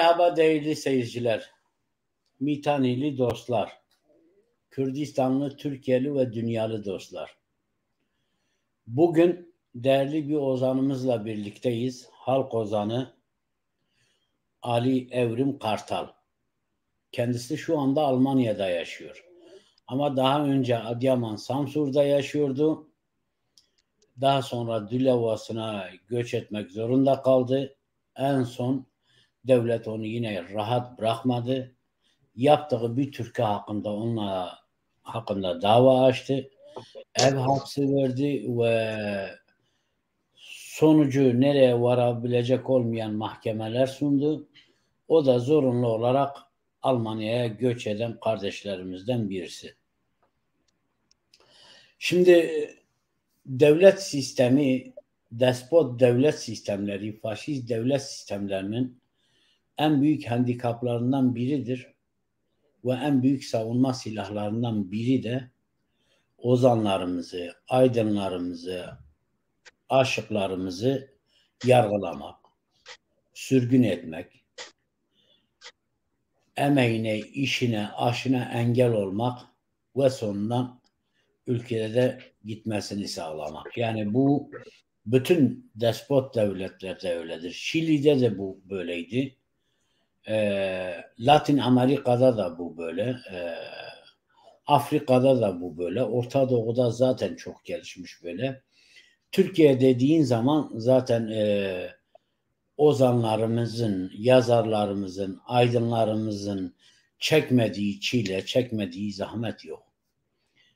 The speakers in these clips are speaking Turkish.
Merhaba değerli seyirciler, Mitanili dostlar, Kürdistanlı, Türkiye'li ve dünyalı dostlar. Bugün değerli bir ozanımızla birlikteyiz. Halk ozanı Ali Evrim Kartal. Kendisi şu anda Almanya'da yaşıyor. Ama daha önce Adıyaman, Samsun'da yaşıyordu. Daha sonra Dilovası'na göç etmek zorunda kaldı. En son devlet onu yine rahat bırakmadı. Yaptığı bir türkü hakkında dava açtı. Ev hapsi verdi ve sonucu nereye varabilecek olmayan mahkemeler sundu. O da zorunlu olarak Almanya'ya göç eden kardeşlerimizden birisi. Şimdi devlet sistemi, despot devlet sistemleri, faşist devlet sistemlerinin en büyük handikaplarından biridir. Ve en büyük savunma silahlarından biri de ozanlarımızı, aydınlarımızı, aşıklarımızı yargılamak, sürgün etmek, emeğine, işine, aşına engel olmak ve sonundan ülkede de gitmesini sağlamak. Yani bu bütün despot devletlerde öyledir. Şili'de de bu böyleydi. Latin Amerika'da da bu böyle. Afrika'da da bu böyle. Orta Doğu'da zaten çok gelişmiş böyle. Türkiye dediğin zaman zaten ozanlarımızın, yazarlarımızın, aydınlarımızın çekmediği çile, çekmediği zahmet yok.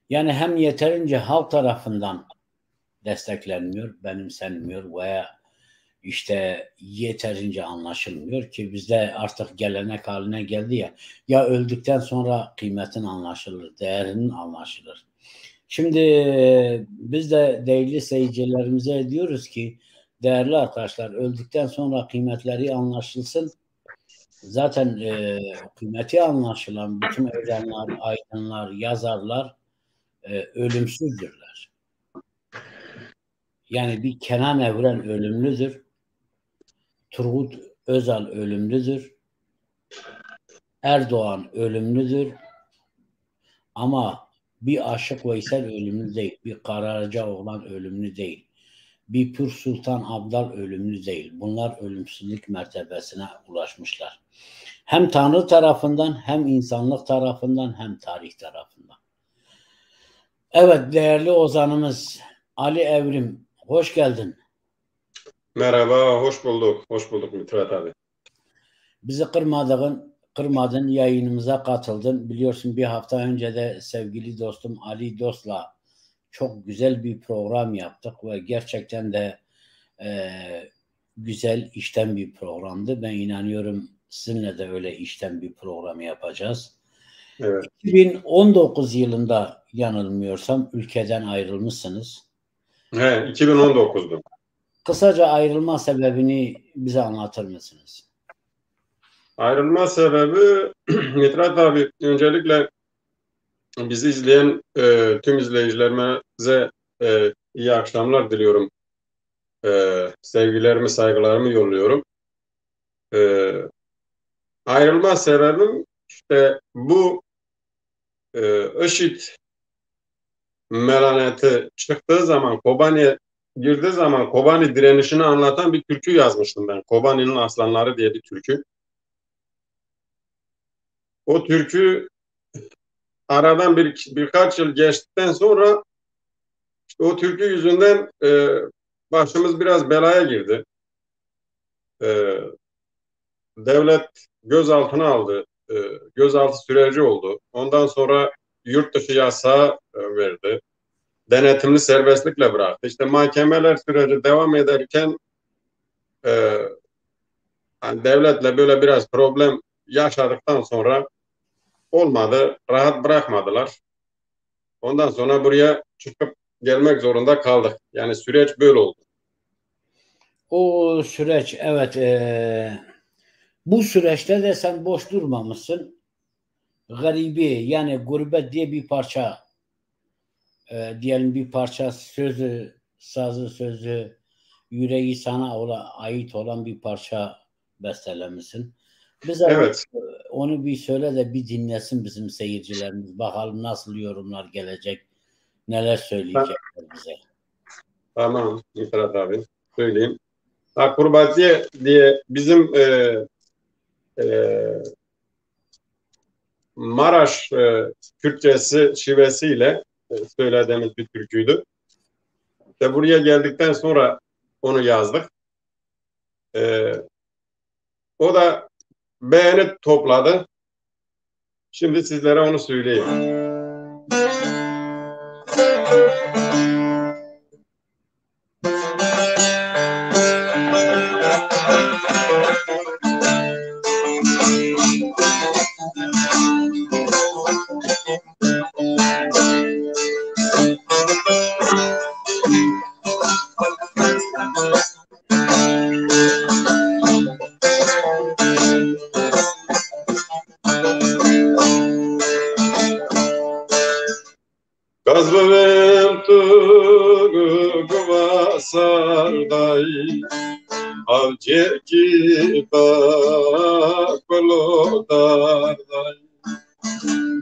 Yani hem yeterince halk tarafından desteklenmiyor, benimsenmiyor veya işte yeterince anlaşılmıyor ki bizde artık gelenek haline geldi ya. Ya öldükten sonra kıymetin anlaşılır, değerinin anlaşılır. Şimdi biz de değerli seyircilerimize diyoruz ki değerli arkadaşlar öldükten sonra kıymetleri anlaşılsın. Zaten kıymeti anlaşılan bütün ölenler, aydınlar, yazarlar ölümsüzdürler. Yani bir Kenan Evren ölümlüdür. Turgut Özal ölümlüdür. Erdoğan ölümlüdür. Ama bir Aşık Veysel ölümlü değil. Bir Karacaoğlan ölümlü değil. Bir Pür Sultan Abdal ölümlü değil. Bunlar ölümsüzlük mertebesine ulaşmışlar. Hem Tanrı tarafından hem insanlık tarafından hem tarih tarafından. Evet değerli ozanımız Ali Evrim hoş geldin. Merhaba, hoş bulduk. Hoş bulduk Mithat abi. Bizi kırmadın, yayınımıza katıldın. Biliyorsun bir hafta önce de sevgili dostum Ali Dost'la çok güzel bir program yaptık ve gerçekten de güzel işten bir programdı. Ben inanıyorum sizinle de öyle işten bir program yapacağız. Evet. 2019 yılında yanılmıyorsam ülkeden ayrılmışsınız. 2019'du. Kısaca ayrılma sebebini bize anlatır mısınız? Ayrılma sebebi Mithat abi öncelikle bizi izleyen tüm izleyicilerimize iyi akşamlar diliyorum. Sevgilerimi, saygılarımı yolluyorum. E, Ayrılma sebebim işte bu IŞİD melaneti çıktığı zaman Kobani'ye girdiği zaman Kobani direnişini anlatan bir türkü yazmıştım ben. Kobani'nin Aslanları diye bir türkü. O türkü aradan birkaç yıl geçtikten sonra işte o türkü yüzünden başımız biraz belaya girdi. E, Devlet gözaltına aldı. Gözaltı süreci oldu. Ondan sonra yurt dışı yasağı verdi. Denetimli serbestlikle bıraktı. İşte mahkemeler süreci devam ederken yani devletle böyle biraz problem yaşadıktan sonra olmadı. Rahat bırakmadılar. Ondan sonra buraya çıkıp gelmek zorunda kaldık. Yani süreç böyle oldu. O süreç evet bu süreçte de sen boş durmamışsın. Garibi yani gurbet diye bir parça diyelim bir parça sözü, sazı sözü, yüreği sana ait olan bir parça bestelemişsin. Bize Evet. onu bir söyle de bir dinlesin bizim seyircilerimiz. Bakalım nasıl yorumlar gelecek, neler söyleyecekler bize. Tamam Mithat abi. Söyleyeyim. Akrobatiye diye bizim e, Maraş Kürtçesi şivesiyle söylediğimiz bir türküydü. İşte buraya geldikten sonra onu yazdık. E, O da beğeni topladı. Şimdi sizlere onu söyleyeyim. Gazbevem tu guvasarday avcı ki bakolodarday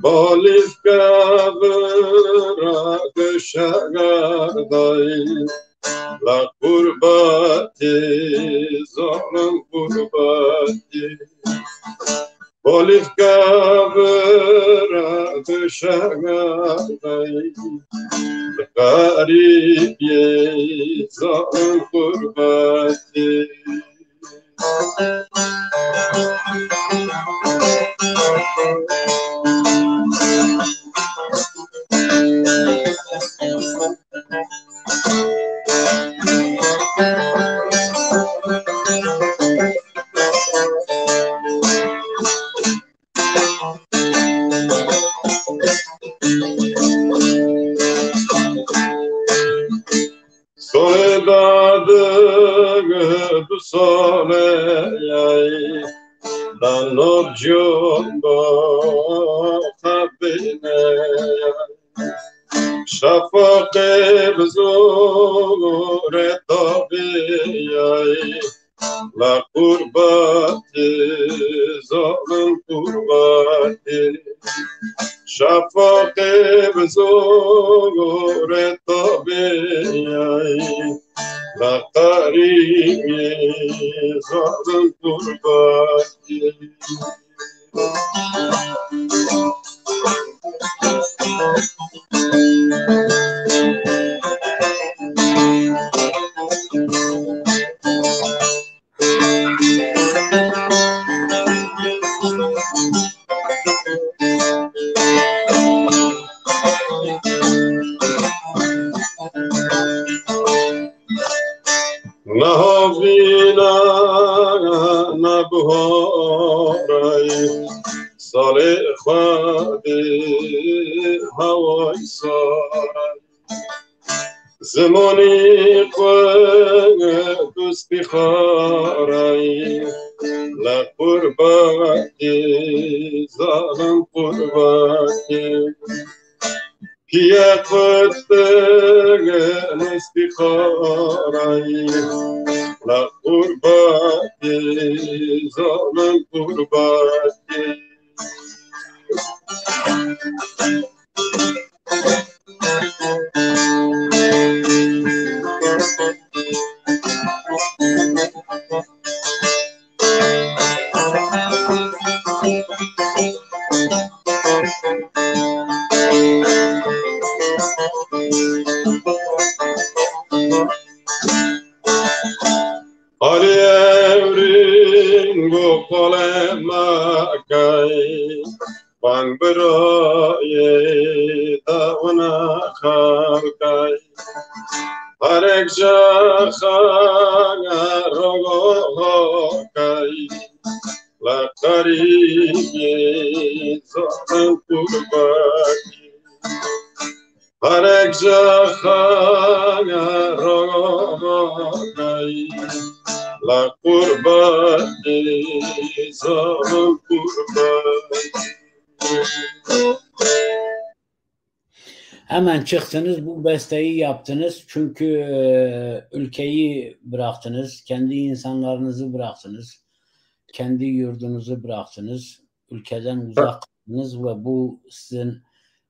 Bolif gavra döşagarday La kurbati zonun kurbati Bolif gavra döşagarday Garip yezan kurbati Soledadı du soleyay Danor jombo kabineyay Şafak bzure tabiyay La kurbati zalım kurbati Şafak bzure tabiyay La karimi zalım kurbati Nahavina nabhoray Salih khadi havay saray Zamani dosti kharay La kurbati zalim kurbati Kiye kutben istikharay La kurbati zalim kurbati Ali evrin gokole makay Bang beraye davna khalkay Harek jakhana rogo kay La kariye zan kurbaki Harek jakhana rogo kay La kurbaki zan kurbaki Hemen çıktınız, bu besteyi yaptınız. Çünkü ülkeyi bıraktınız, kendi insanlarınızı bıraktınız. kendi yurdunuzu bıraktınız, ülkeden uzak kaldınız ve bu sizin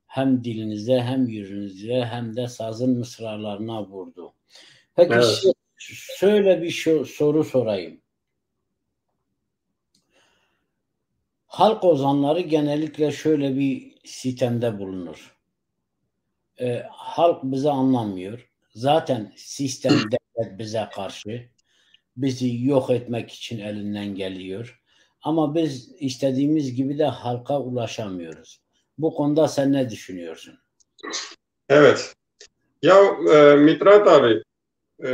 hem dilinize hem yüzünüze hem de sazın mısralarına vurdu. Peki Evet. şöyle bir soru sorayım. Halk ozanları genellikle şöyle bir sitemde bulunur. Halk bizi anlamıyor. Zaten sistem, devlet bize karşı. Bizi yok etmek için elinden geliyor. Ama biz istediğimiz gibi de halka ulaşamıyoruz. Bu konuda sen ne düşünüyorsun? Evet. Ya Mitrat abi, e,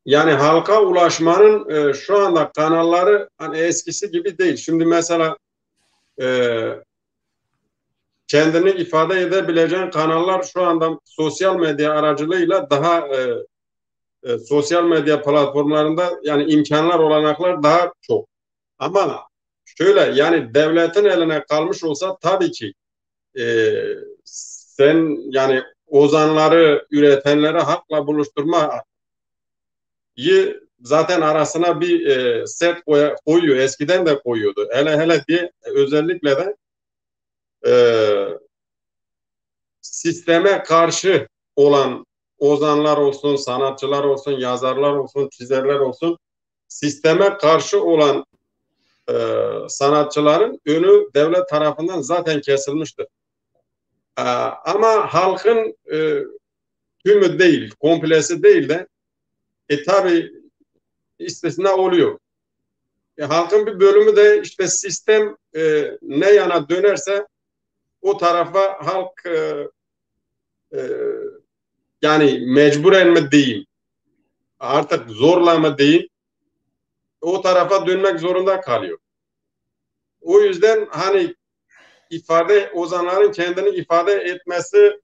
yani halka ulaşmanın şu anda kanalları hani eskisi gibi değil. Şimdi mesela e, kendini ifade edebileceğin kanallar şu anda sosyal medya aracılığıyla daha sosyal medya platformlarında yani imkanlar, olanaklar daha çok. Ama şöyle yani devletin eline kalmış olsa tabii ki sen yani ozanları, üretenleri halkla buluşturmayı zaten arasına bir set koyuyor. Eskiden de koyuyordu. Hele hele bir özellikle de e, sisteme karşı olan ozanlar olsun, sanatçılar olsun, yazarlar olsun, çizerler olsun, sisteme karşı olan sanatçıların önü devlet tarafından zaten kesilmiştir. Ama halkın tümü değil, komplesi değil de tabii istisna oluyor. Halkın bir bölümü de işte sistem ne yana dönerse o tarafa halk e, yani mecburen mi diyeyim, artık zorla mı diyeyim, o tarafa dönmek zorunda kalıyor. O yüzden hani ozanların kendini ifade etmesi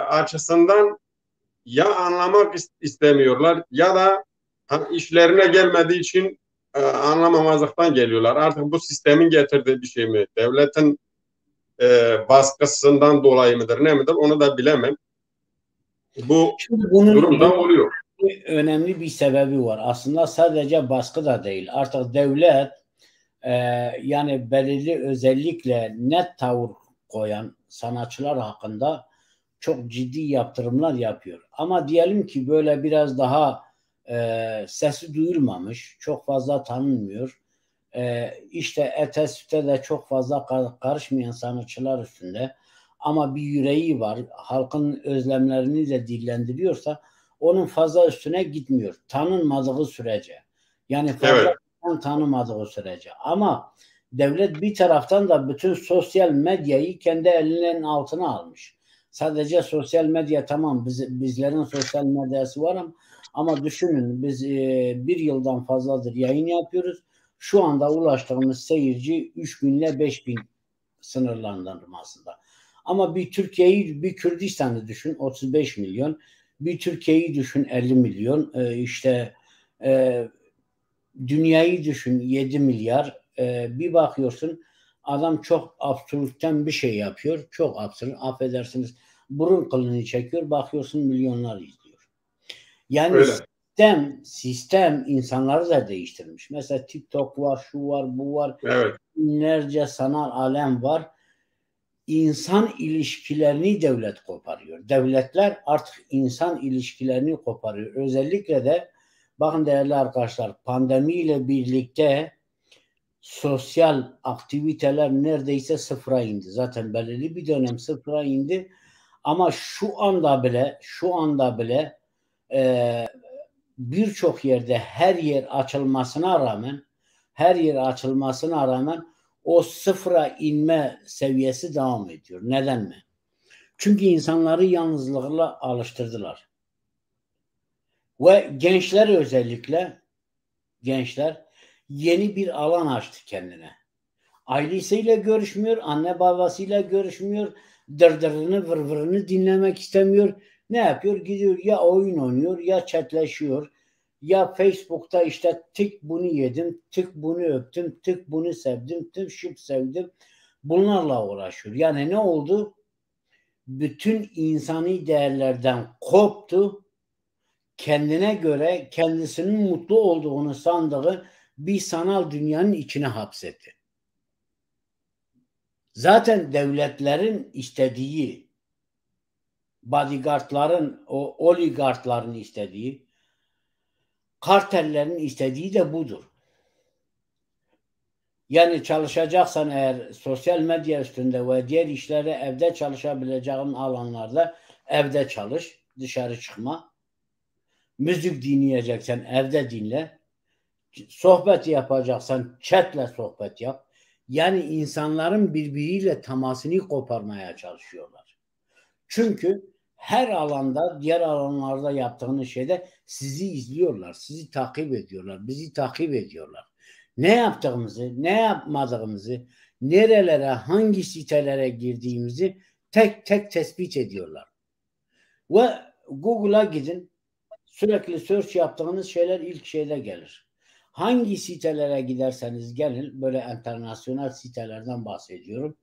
açısından ya anlamak istemiyorlar ya da hani işlerine gelmediği için anlamamazlıktan geliyorlar. Artık bu sistemin getirdiği bir şey mi? Devletin baskısından dolayı mıdır, ne midir? Onu da bilemem. Bu Şimdi bunun durumda oluyor. önemli bir sebebi var. Aslında sadece baskı da değil. Artık devlet e, yani belirli özellikle net tavır koyan sanatçılar hakkında çok ciddi yaptırımlar yapıyor. Ama diyelim ki böyle biraz daha sesi duyulmamış, çok fazla tanınmıyor. İşte ete süte de çok fazla karışmayan sanatçılar üstünde ama bir yüreği var, halkın özlemlerini de dillendiriyorsa onun fazla üstüne gitmiyor. Tanınmadığı sürece. Yani fazla Evet, tanımadığı sürece. Ama devlet bir taraftan da bütün sosyal medyayı kendi elinin altına almış. Sadece sosyal medya tamam bizlerin sosyal medyası var ama düşünün biz bir yıldan fazladır yayın yapıyoruz. Şu anda ulaştığımız seyirci 3.000 ile 5.000 sınırlandırmasında. Ama bir Türkiye'yi, bir Kürdistan'ı düşün 35 milyon. Bir Türkiye'yi düşün 50 milyon. İşte e, dünyayı düşün 7 milyar. Bir bakıyorsun adam çok absürtten bir şey yapıyor. Çok absürt. Affedersiniz. Burun kılını çekiyor. Bakıyorsun milyonlar izliyor. Yani öyle. sistem insanları da değiştirmiş. Mesela TikTok var, şu var, bu var. Evet, Binlerce sanal alem var. İnsan ilişkilerini devlet koparıyor. Devletler artık insan ilişkilerini koparıyor. Özellikle de bakın değerli arkadaşlar pandemiyle birlikte sosyal aktiviteler neredeyse sıfıra indi. Zaten belirli bir dönem sıfıra indi. Ama şu anda bile e, birçok yerde her yer açılmasına rağmen o sıfıra inme seviyesi devam ediyor. Neden mi? Çünkü insanları yalnızlıkla alıştırdılar. Ve gençler yeni bir alan açtı kendine. Ailesiyle görüşmüyor, anne babasıyla görüşmüyor, dırdırını vırvırını dinlemek istemiyor. Ne yapıyor? Gidiyor ya oyun oynuyor ya chatleşiyor. Ya Facebook'ta işte tık bunu yedim, tık bunu öptüm, tık bunu sevdim, tık şıp sevdim. Bunlarla uğraşıyor. Yani ne oldu? Bütün insani değerlerden koptu. Kendine göre kendisinin mutlu olduğunu sandığı bir sanal dünyanın içine hapsetti. Zaten devletlerin istediği, bodyguardların, o oligarkların istediği, kartellerin istediği de budur. Yani çalışacaksan eğer sosyal medya üstünde ve diğer işlerde evde çalışabileceğin alanlarda evde çalış, dışarı çıkma. Müzik dinleyeceksen evde dinle. Sohbet yapacaksan chatle sohbet yap. Yani insanların birbiriyle temasını koparmaya çalışıyorlar. Çünkü her alanda, diğer alanlarda yaptığınız şeyde sizi izliyorlar, sizi takip ediyorlar, bizi takip ediyorlar. Ne yaptığımızı, ne yapmadığımızı, nerelere, hangi sitelere girdiğimizi tek tek tespit ediyorlar. Ve Google'a gidin, sürekli search yaptığınız şeyler ilk şeyde gelir. Hangi sitelere giderseniz gelin, böyle internasyonel sitelerden bahsediyorum.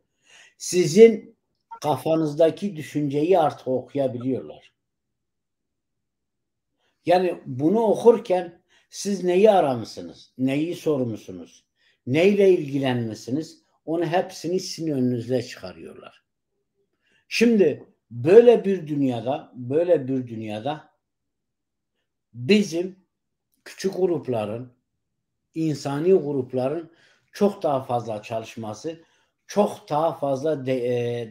Sizin kafanızdaki düşünceyi artık okuyabiliyorlar. Yani bunu okurken siz neyi aramışsınız, neyi sormuşsunuz, neyle ilgilenmişsiniz, onu hepsini sizin önünüze çıkarıyorlar. Şimdi böyle bir dünyada bizim küçük grupların, insani grupların çok daha fazla çalışması, çok daha fazla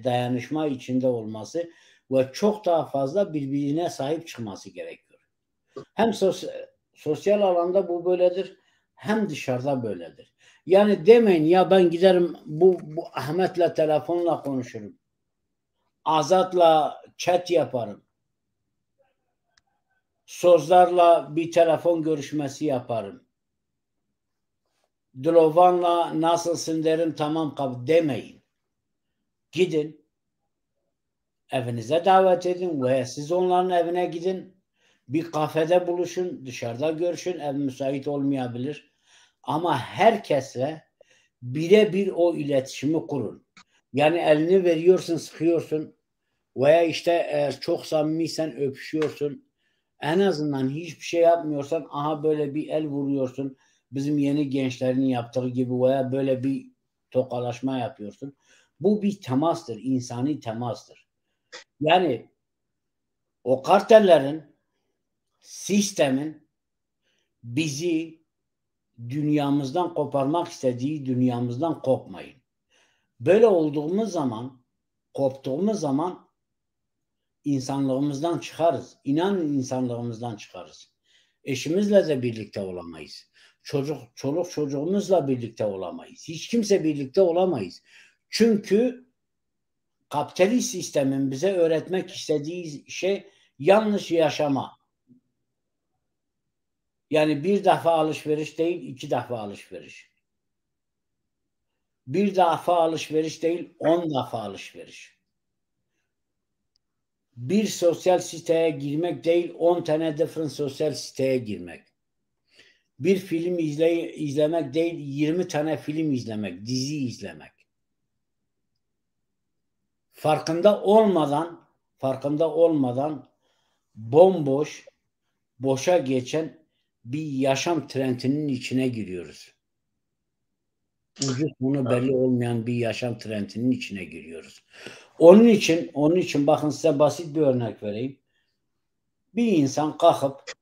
dayanışma içinde olması ve çok daha fazla birbirine sahip çıkması gerekiyor. Hem sosyal alanda bu böyledir, hem dışarıda böyledir. Yani demeyin ya ben giderim bu Ahmet'le telefonla konuşurum. Azat'la chat yaparım. Sozlarla bir telefon görüşmesi yaparım. Dlovan'la nasılsın derim, tamam kabul demeyin. Gidin. Evinize davet edin veya siz onların evine gidin. Bir kafede buluşun, dışarıda görüşün. Ev müsait olmayabilir. Ama herkesle birebir o iletişimi kurun. Yani elini veriyorsun, sıkıyorsun veya işte eğer çok samimiysen öpüşüyorsun. En azından hiçbir şey yapmıyorsan aha böyle bir el vuruyorsun. Bizim yeni gençlerin yaptığı gibi veya böyle bir tokalaşma yapıyorsun. Bu bir temastır, insani temastır. Yani o kartellerin, sistemin bizi dünyamızdan koparmak istediği dünyamızdan kopmayın. Böyle olduğumuz zaman, koptuğumuz zaman insanlığımızdan çıkarız. İnanın insanlığımızdan çıkarız. Eşimizle de birlikte olamayız. Çoluk çocuğumuzla birlikte olamayız. Hiç kimse birlikte olamayız. Çünkü kapitalist sistemin bize öğretmek istediği şey yanlış yaşama. Yani bir defa alışveriş değil, 2 defa alışveriş. Bir defa alışveriş değil, 10 defa alışveriş. Bir sosyal siteye girmek değil, 10 tane different sosyal siteye girmek. Bir film izlemek değil, 20 tane film izlemek, dizi izlemek. Farkında olmadan bomboş, boşa geçen bir yaşam trendinin içine giriyoruz. Ucu sonu belli olmayan bir yaşam trendinin içine giriyoruz. Onun için bakın size basit bir örnek vereyim. Bir insan kalkıp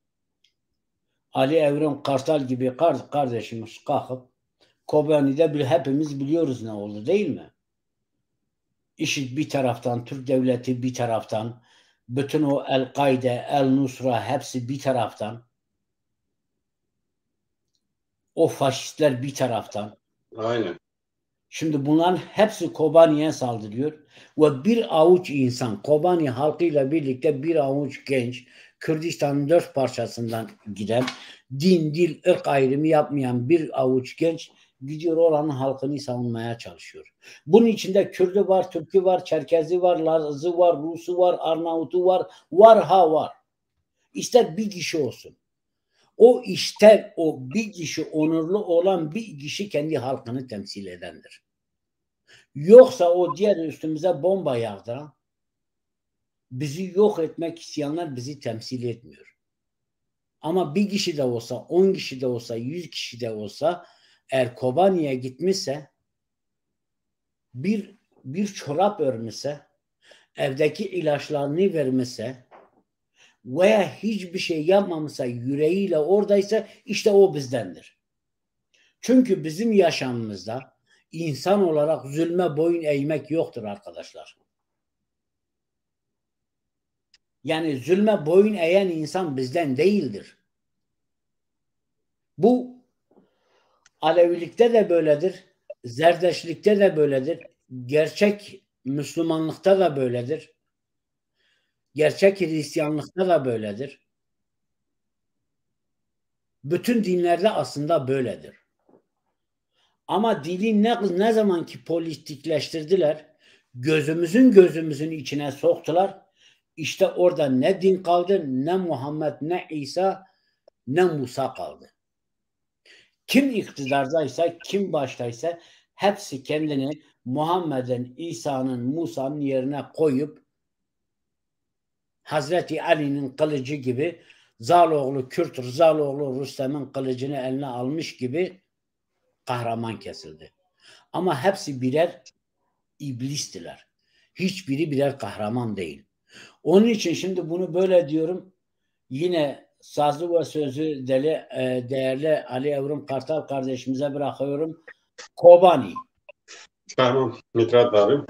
Ali Evrim Kartal gibi kardeşimiz kalkıp Kobani'de hepimiz biliyoruz ne oldu değil mi? IŞİD bir taraftan, Türk devleti bir taraftan, bütün o El-Kaide, El-Nusra hepsi bir taraftan, o faşistler bir taraftan. Aynen. Şimdi bunların hepsi Kobani'ye saldırıyor ve bir avuç insan, Kobani halkıyla birlikte bir avuç genç, Kürdistan'ın 4 parçasından giden, din, dil, ırk ayrımı yapmayan bir avuç genç gidiyor oranın halkını savunmaya çalışıyor. Bunun içinde Kürdü var, Türkü var, Çerkezi var, Lazı var, Rusu var, Arnavutu var, var. İster bir kişi olsun. O bir kişi onurlu olan bir kişi kendi halkını temsil edendir. Yoksa o diğer üstümüze bomba yağdıran, bizi yok etmek isteyenler bizi temsil etmiyor. Ama bir kişi de olsa, 10 kişi de olsa, 100 kişi de olsa eğer Kobani'ye gitmişse bir çorap örmüşse, evdeki ilaçlarını vermişse veya hiçbir şey yapmamışsa, yüreğiyle oradaysa işte o bizdendir. Çünkü bizim yaşamımızda insan olarak zulme boyun eğmek yoktur arkadaşlar. Yani zulme boyun eğen insan bizden değildir. Bu Alevilikte de böyledir, Zerdeşlikte de böyledir, gerçek Müslümanlıkta da böyledir, gerçek Hristiyanlıkta da böyledir. Bütün dinlerde aslında böyledir. Ama dini ne zaman ki politikleştirdiler, gözümüzün içine soktular, işte orada ne din kaldı, ne Muhammed, ne İsa, ne Musa kaldı. Kim iktidardaysa, kim baştaysa hepsi kendini Muhammed'in, İsa'nın, Musa'nın yerine koyup Hazreti Ali'nin kılıcı gibi Zaloğlu Kürt, Zaloğlu Rüstem'in kılıcını eline almış gibi kahraman kesildi. Ama hepsi birer iblistiler. Hiçbiri birer kahraman değil. Onun için şimdi bunu böyle diyorum. Yine sazı ve sözü değerli Ali Evrim Kartal kardeşimize bırakıyorum. Kobani. Tamam Mithat abi.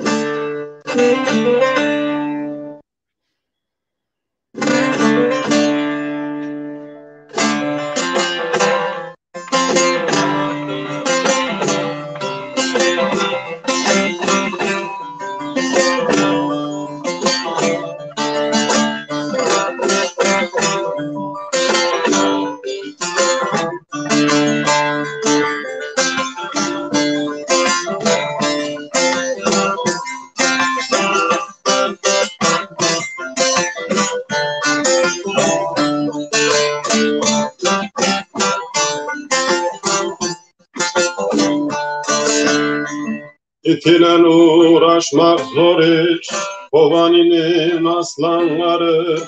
İtilen uğraşmak zor iş, Kobani'nin aslanları,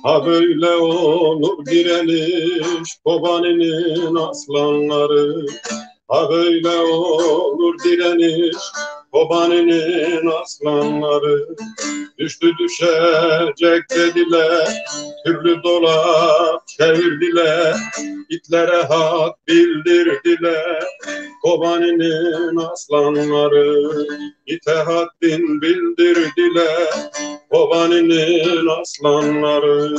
ha böyle olur direniş, Kobani'nin aslanları, ha böyle olur direniş, Kobani'nin aslanları. Düştü düşecek dediler, türlü dolap çevirdiler, itlere hak bildirdiler. Kobani'nin aslanları ite haddin bildirdiler. Kobani'nin aslanları.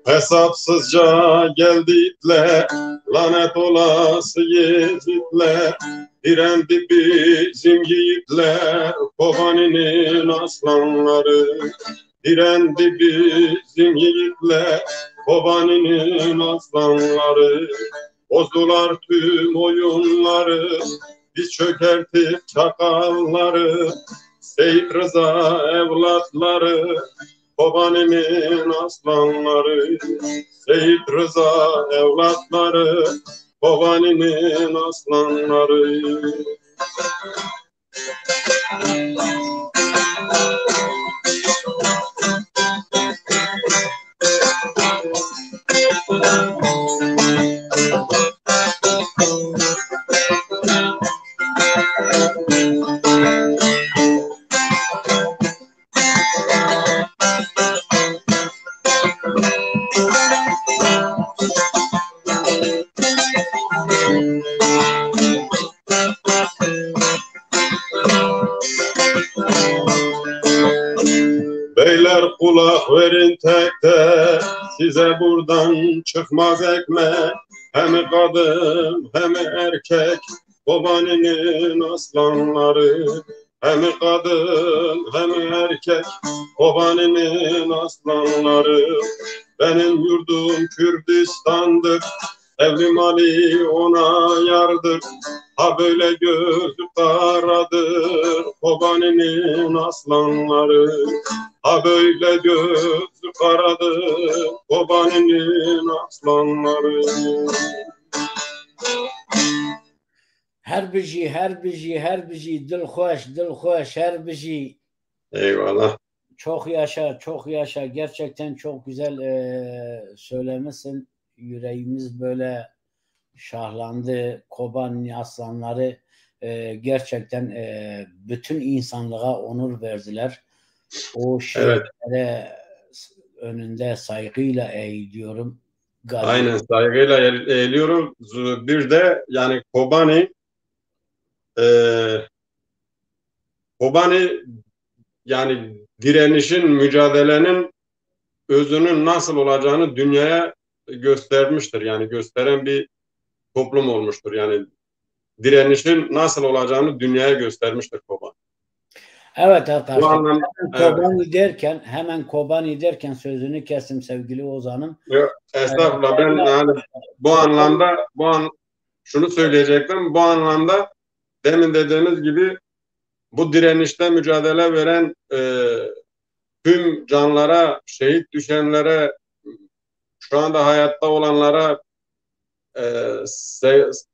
Hesapsızca geldi itler, lanet olası yezitler, direndi bizim yiğitler, Kobani'nin aslanları. Direndi bizim yiğitler, Kobani'nin aslanları. Bozdular tüm oyunları, biz çökertip çakalları, Seyit Rıza evlatları, Kobani'nin aslanları, Seyit Rıza evlatları, Kobani'nin aslanları. Beyler kulak verin tekte, size buradan çıkmaz ekmek. Hem kadın hem erkek, Kobani'nin aslanları. hem kadın hem erkek, Kobani'nin aslanları. Benim yurdum Kürdistan'dır, Evlim Ali ona yardır. Ha böyle gözü karadır, Kobani'nin aslanları. Ha böyle gözü karadır, Kobani'nin aslanları. Herbici, herbici, herbici, dilhoş, dilhoş, herbici. Eyvallah. Çok yaşa, çok yaşa. Gerçekten çok güzel söylemişsin. Yüreğimiz böyle şahlandı. Kobani aslanları gerçekten bütün insanlığa onur verdiler. O Evet, şehirlere önünde saygıyla eğiliyorum. Gazi. aynen saygıyla eğiliyorum. Bir de yani e, Kobani yani direnişin, mücadelenin özünün nasıl olacağını dünyaya göstermiştir. Yani gösteren bir toplum olmuştur. Yani direnişin nasıl olacağını dünyaya göstermiştir Kobani. Evet Bu arkadaşlar. anlamda evet. Hemen Kobani derken sözünü kestim sevgili Ozan'ım. Estağfurullah, ben Değerli yani arkadaşlar, bu Kobani, anlamda şunu söyleyecektim. Bu anlamda demin dediğimiz gibi bu direnişte mücadele veren tüm canlara, şehit düşenlere, şu anda hayatta olanlara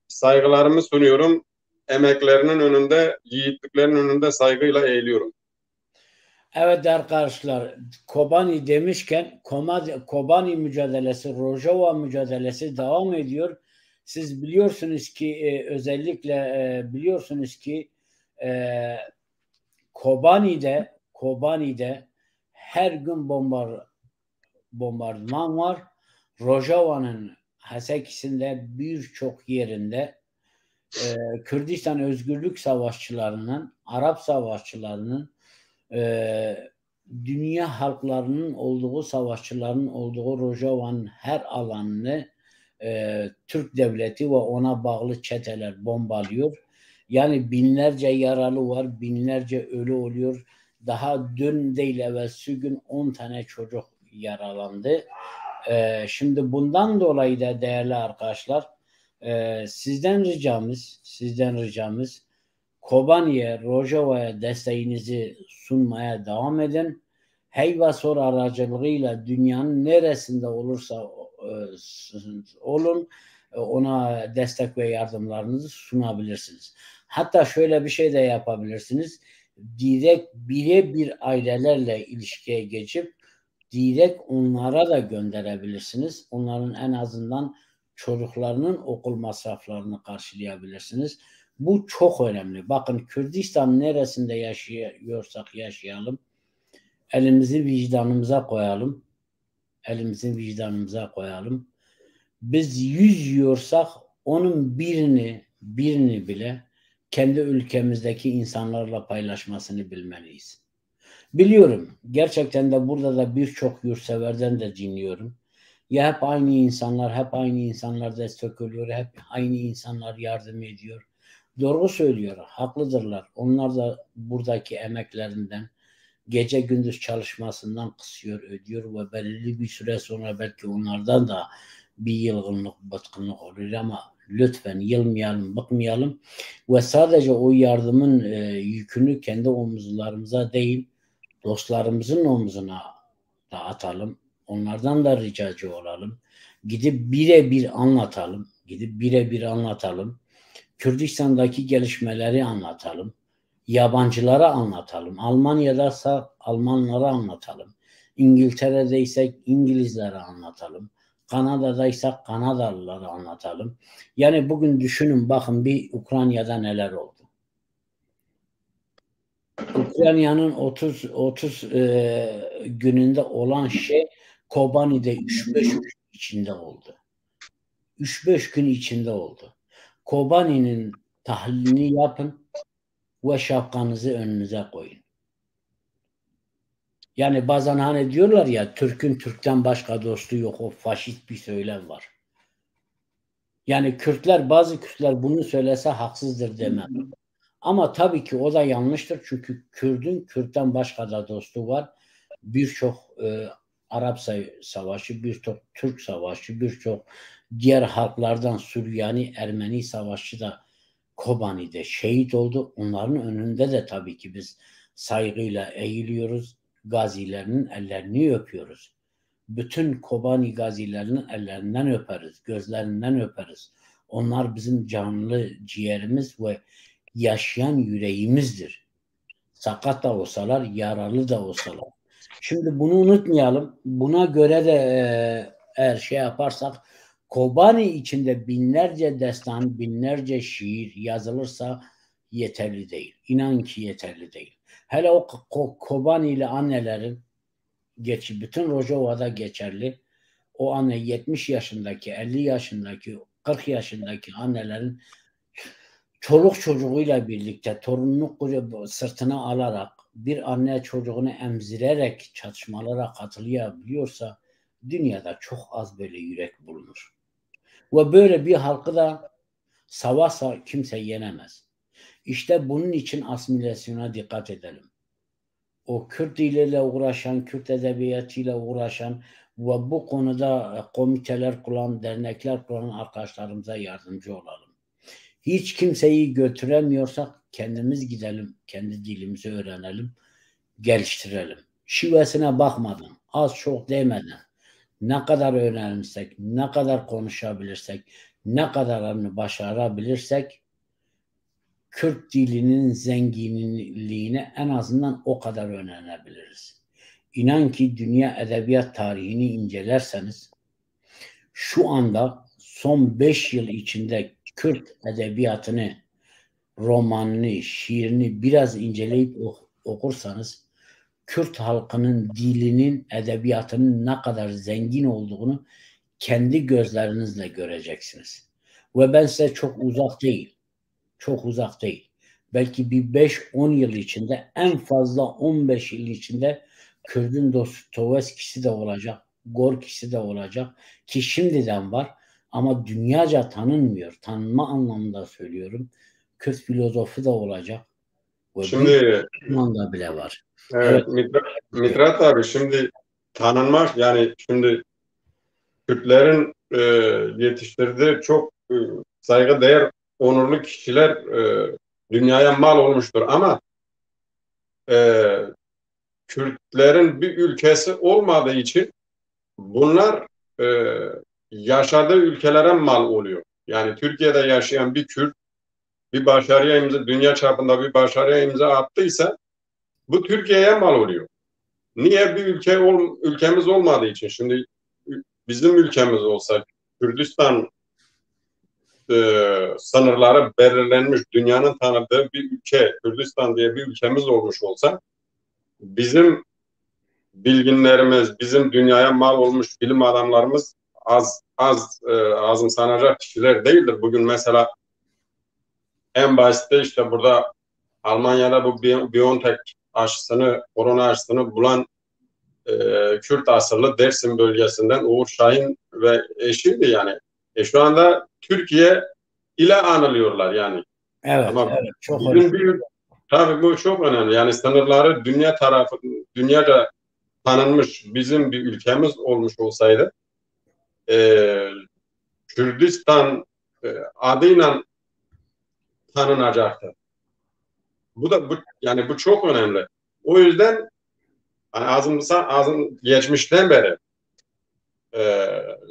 saygılarımı sunuyorum. Emeklerinin önünde, yiğitliklerinin önünde saygıyla eğiliyorum. evet arkadaşlar, Kobani demişken Kobani mücadelesi, Rojava mücadelesi devam ediyor. Siz biliyorsunuz ki özellikle biliyorsunuz ki e, Kobani'de her gün bombardıman var. Rojava'nın Hasekis'inde birçok yerinde Kürdistan özgürlük savaşçılarının, Arap savaşçılarının, dünya halklarının olduğu, savaşçıların olduğu Rojava'nın her alanını Türk devleti ve ona bağlı çeteler bombalıyor. Yani binlerce yaralı var, binlerce ölü oluyor. Daha dün değil evvelsi gün 10 tane çocuk yaralandı. Şimdi bundan dolayı da değerli arkadaşlar, sizden ricamız Kobani'ye, Rojava'ya desteğinizi sunmaya devam edin. Heyvasor aracılığıyla dünyanın neresinde olursa olun ona destek ve yardımlarınızı sunabilirsiniz. Hatta şöyle bir şey de yapabilirsiniz. Direkt birebir ailelerle ilişkiye geçip direkt onlara da gönderebilirsiniz. Onların en azından çocuklarının okul masraflarını karşılayabilirsiniz. Bu çok önemli. Bakın Kürdistan neresinde yaşıyorsak yaşayalım. Elimizi vicdanımıza koyalım. Elimizi vicdanımıza koyalım. Biz 100 yiyorsak onun birini bile kendi ülkemizdeki insanlarla paylaşmasını bilmeliyiz. Biliyorum. Gerçekten de burada da birçok yurtseverden de dinliyorum. Ya hep aynı insanlar destek oluyor, hep aynı insanlar yardım ediyor. Doğru söylüyor, haklıdırlar. Onlar da buradaki emeklerinden, gece gündüz çalışmasından kısıyor, ödüyor ve belirli bir süre sonra belki onlardan da bir yılgınlık, bıkkınlık oluyor ama lütfen yılmayalım, bıkmayalım ve sadece o yardımın yükünü kendi omuzlarımıza değil, dostlarımızın omzuna da atalım. Onlardan da ricacı olalım. Gidip birebir anlatalım. Kürdistan'daki gelişmeleri anlatalım. Yabancılara anlatalım. Almanya'daysa Almanlara anlatalım. İngiltere'deysek İngilizlere anlatalım. Kanada'daysak Kanadalılara anlatalım. Yani bugün düşünün bakın bir Ukrayna'da neler oldu. Ukrayna'nın 30 gününde olan şey Kobani'de 3-5 gün içinde oldu. 3-5 gün içinde oldu. Kobani'nin tahlilini yapın ve şapkanızı önünüze koyun. Yani bazen hani diyorlar ya Türk'ün Türk'ten başka dostu yok, o faşist bir söylem var. Yani bazı Kürtler bunu söylese haksızdır demem. Ama tabii ki o da yanlıştır. Çünkü Kürt'ün Kürt'ten başka da dostu var. Birçok Arap savaşı, birçok Türk savaşı, birçok diğer halklardan Süryani, Ermeni savaşçı da Kobani'de şehit oldu. Onların önünde de tabii ki biz saygıyla eğiliyoruz. Gazilerinin ellerini öpüyoruz. Bütün Kobani gazilerinin ellerinden öperiz, gözlerinden öperiz. Onlar bizim canlı ciğerimiz ve yaşayan yüreğimizdir. Sakat da olsalar, yaralı da olsalar. Şimdi bunu unutmayalım. Buna göre de eğer şey yaparsak Kobani içinde binlerce destan, binlerce şiir yazılırsa yeterli değil. İnan ki yeterli değil. Hele o Kobani'li annelerin bütün Rojava'da geçerli. O anne 70 yaşındaki, 50 yaşındaki, 40 yaşındaki annelerin çoluk çocuğuyla birlikte torununu sırtına alarak bir anne çocuğunu emzirerek çatışmalara katılabiliyorsa dünyada çok az böyle yürek bulunur. Ve böyle bir halkı da savaşsa kimse yenemez. İşte bunun için asimilasyona dikkat edelim. O Kürt diliyle uğraşan, Kürt edebiyatıyla uğraşan ve bu konuda komiteler kuran, dernekler kuran arkadaşlarımıza yardımcı olalım. Hiç kimseyi götüremiyorsak kendimiz gidelim, kendi dilimizi öğrenelim, geliştirelim. Şivesine bakmadan, az çok demeden, ne kadar öğrenirsek, ne kadar konuşabilirsek, ne kadarını başarabilirsek Kürt dilinin zenginliğine en azından o kadar öğrenebiliriz. İnan ki dünya edebiyat tarihini incelerseniz şu anda son 5 yıl içinde Kürt edebiyatını, romanını, şiirini biraz inceleyip okursanız Kürt halkının dilinin, edebiyatının ne kadar zengin olduğunu kendi gözlerinizle göreceksiniz. Ve ben size çok uzak değil. Çok uzak değil. Belki bir 5-10 yıl içinde, en fazla 15 yıl içinde Kürt'ün Dostoyevskisi de olacak, Gorki'si de olacak ki şimdiden var ama dünyaca tanınmıyor. Tanınma anlamında söylüyorum. Kürt filozofu da olacak ve büyük Şimdi anda bile var. Evet. evet, Mitrat abi, şimdi tanınmak, yani şimdi Kürtlerin yetiştirdiği çok saygıdeğer, onurlu kişiler dünyaya mal olmuştur. Ama e, Kürtlerin bir ülkesi olmadığı için bunlar e, yaşadığı ülkelere mal oluyor. Yani Türkiye'de yaşayan bir Kürt bir başarıya imza, dünya çapında bir başarıya imza attıysa bu Türkiye'ye mal oluyor. Niye? Bir ülkemiz olmadığı için. Şimdi bizim ülkemiz olsa, Kürdistan sınırları belirlenmiş, dünyanın tanıdığı bir ülke, Kürdistan diye bir ülkemiz olmuş olsa, bizim bilginlerimiz, bizim dünyaya mal olmuş bilim adamlarımız azımsanacak kişiler değildir. Bugün mesela en basiti işte burada Almanya'da bu BioNTech aşısını, korona aşısını bulan Kürt asıllı Dersim bölgesinden Uğur Şahin ve eşiydi yani. Şu anda Türkiye ile anılıyorlar yani. Evet, Ama evet, çok önemli. bizim tabii bu çok önemli. Yani sınırları dünyaca tanınmış bizim bir ülkemiz olmuş olsaydı e, Kürdistan adıyla tanınacaktı. Yani bu çok önemli. O yüzden hani geçmişten beri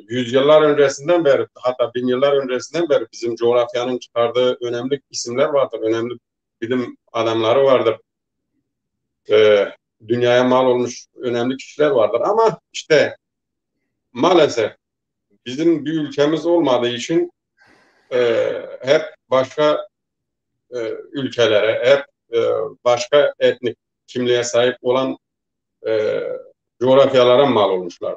yüzyıllar öncesinden beri, hatta bin yıllar öncesinden beri bizim coğrafyanın çıkardığı önemli isimler vardır. Önemli bilim adamları vardır. Dünyaya mal olmuş önemli kişiler vardır. Ama işte maalesef bizim bir ülkemiz olmadığı için hep başka ülkelere, hep başka etnik kimliğe sahip olan coğrafyalara mal olmuşlar.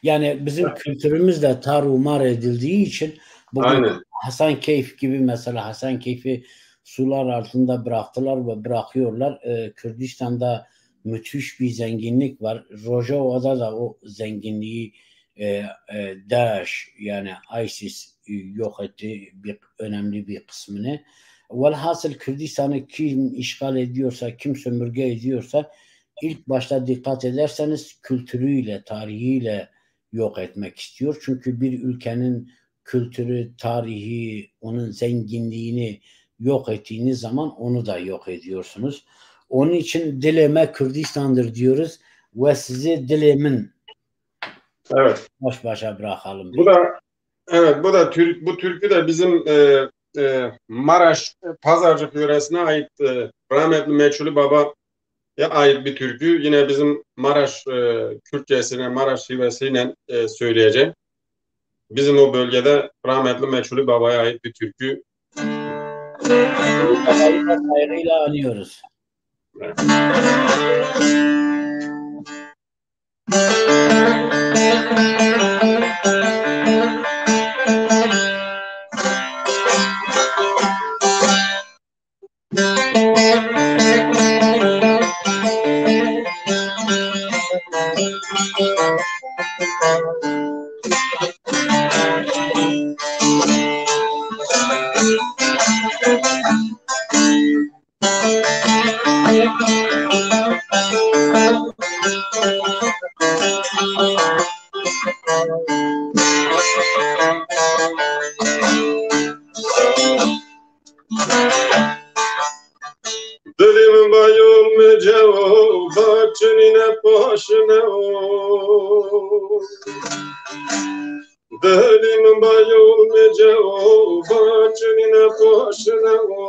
Yani bizim kültürümüzle tarumar edildiği için bugün Aynen. Hasankeyf gibi, mesela Hasankeyf'i sular altında bıraktılar ve bırakıyorlar. Kürdistan'da müthiş bir zenginlik var. Rojava'da da o zenginliği DAEŞ yani ISIS yok etti önemli bir kısmını. velhasıl Kürdistan'ı kim işgal ediyorsa, kim sömürge ediyorsa ilk başta dikkat ederseniz kültürüyle, tarihiyle yok etmek istiyor. Çünkü bir ülkenin kültürü, tarihi, onun zenginliğini yok ettiğiniz zaman onu da yok ediyorsunuz. Onun için dileme Kürdistan'dır diyoruz ve sizi dilemin Evet. baş başa bırakalım. Bu da evet, bu türkü de bizim Maraş Pazarcık yöresine ait rahmetli Meçhuli Baba'ya ait bir türkü. Yine bizim Maraş Kürtçesine, Maraş şivesiyle söyleyeceğim. Bizim o bölgede rahmetli Meçhuli Baba'ya ait bir türkü. Babayı da saygıyla anıyoruz. Evet. Dilim bayılmayacak o, bahçenine başına o. Dilim bayılmayacak o, bahçenine başına o.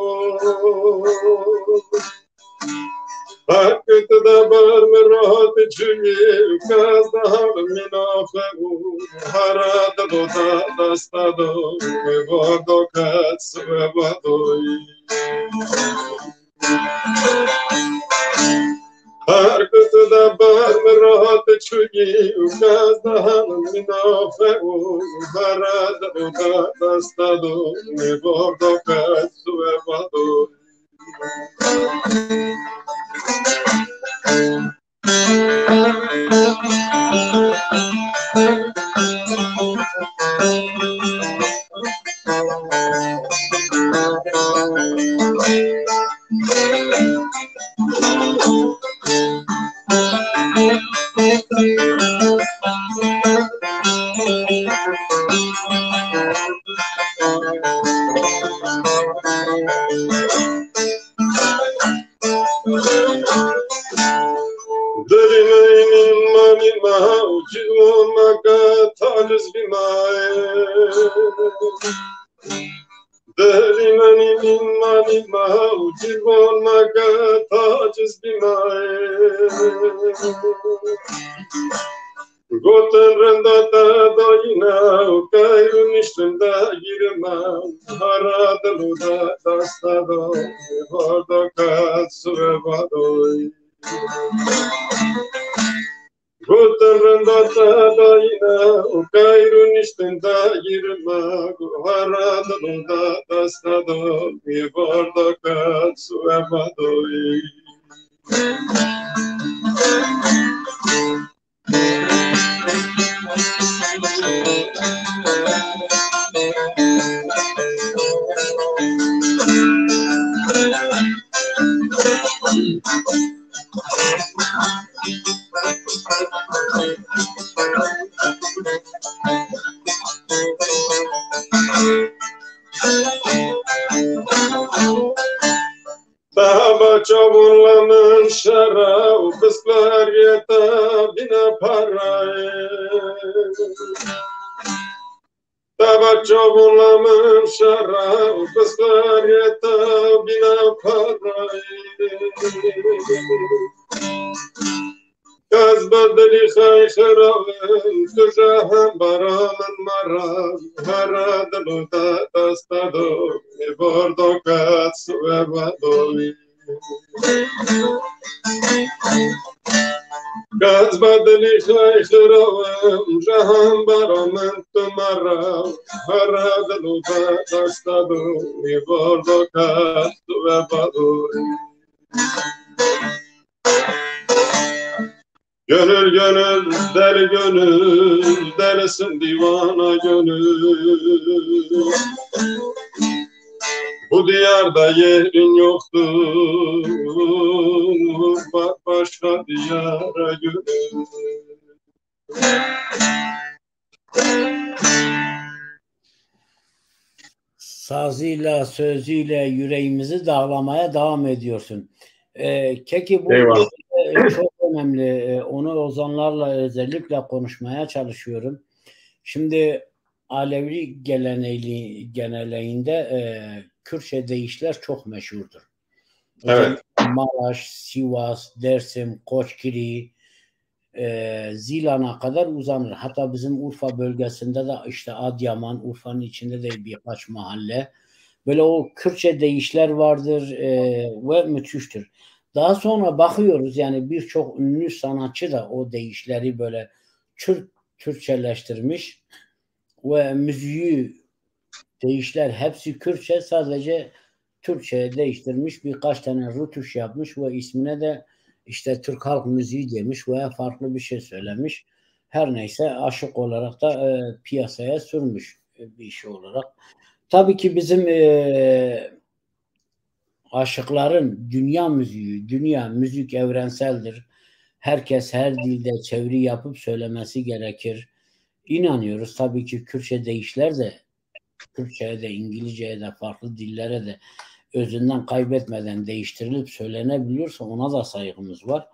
Hakkıda da var mı rahat çünkü kaz daha minafegu harada da dastado ve vado cazzo ve vado Hakkıda da var mı rahat çünkü kaz daha minafegu harada da dastado ve vado cazzo ve vado Goten rendata doina, kairun iştenda girmem, haradalu da dastado, vado katsu ve vadoy. Goten rendata doina, kairun iştenda girmem, haradalu da dastado, vado katsu ve vadoy. Taba çavurlanın şara, kızlar yeta bina parayı. Taba çavurlanın şara, kızlar yeta bina parayı. Kaz badeli khay kharavın, tujahan baramın maram, haradalu da dastado, bordo katsu ve vadovi. Kaz badeli khay kharavın, tujahan baramın maram, haradalu da dastado, bordo katsu ve vadovi. Gönül gönül deli gönül, delisin divana gönül. Bu diyarda yerin yoktur, başka diyara göre. Sazıyla, sözüyle yüreğimizi dağlamaya devam ediyorsun. Keki bu Eyvallah. çok önemli. Onu ozanlarla özellikle konuşmaya çalışıyorum. Şimdi Alevi geneleğinde Kürtçe deyişler çok meşhurdur. Evet. Özellikle Maraş, Sivas, Dersim, Koçgiri, Zilan'a kadar uzanır. Hatta bizim Urfa bölgesinde de işte Adıyaman, Urfa'nın içinde de birkaç mahalle. Böyle o Kürtçe deyişler vardır ve müthiştir. Daha sonra bakıyoruz yani birçok ünlü sanatçı da o deyişleri böyle Türkçeleştirmiş ve müziği deyişler hepsi Kürtçe, sadece Türkçe'ye değiştirmiş, birkaç tane rötuş yapmış ve ismine de işte Türk halk müziği demiş veya farklı bir şey söylemiş. Her neyse aşık olarak da piyasaya sürmüş bir şey olarak. Tabii ki bizim aşıkların dünya müzik evrenseldir. Herkes her dilde çeviri yapıp söylemesi gerekir. İnanıyoruz tabii ki Kürtçe deyişler de Türkçe'ye de İngilizce'ye de farklı dillere de özünden kaybetmeden değiştirilip söylenebiliyorsa ona da saygımız var.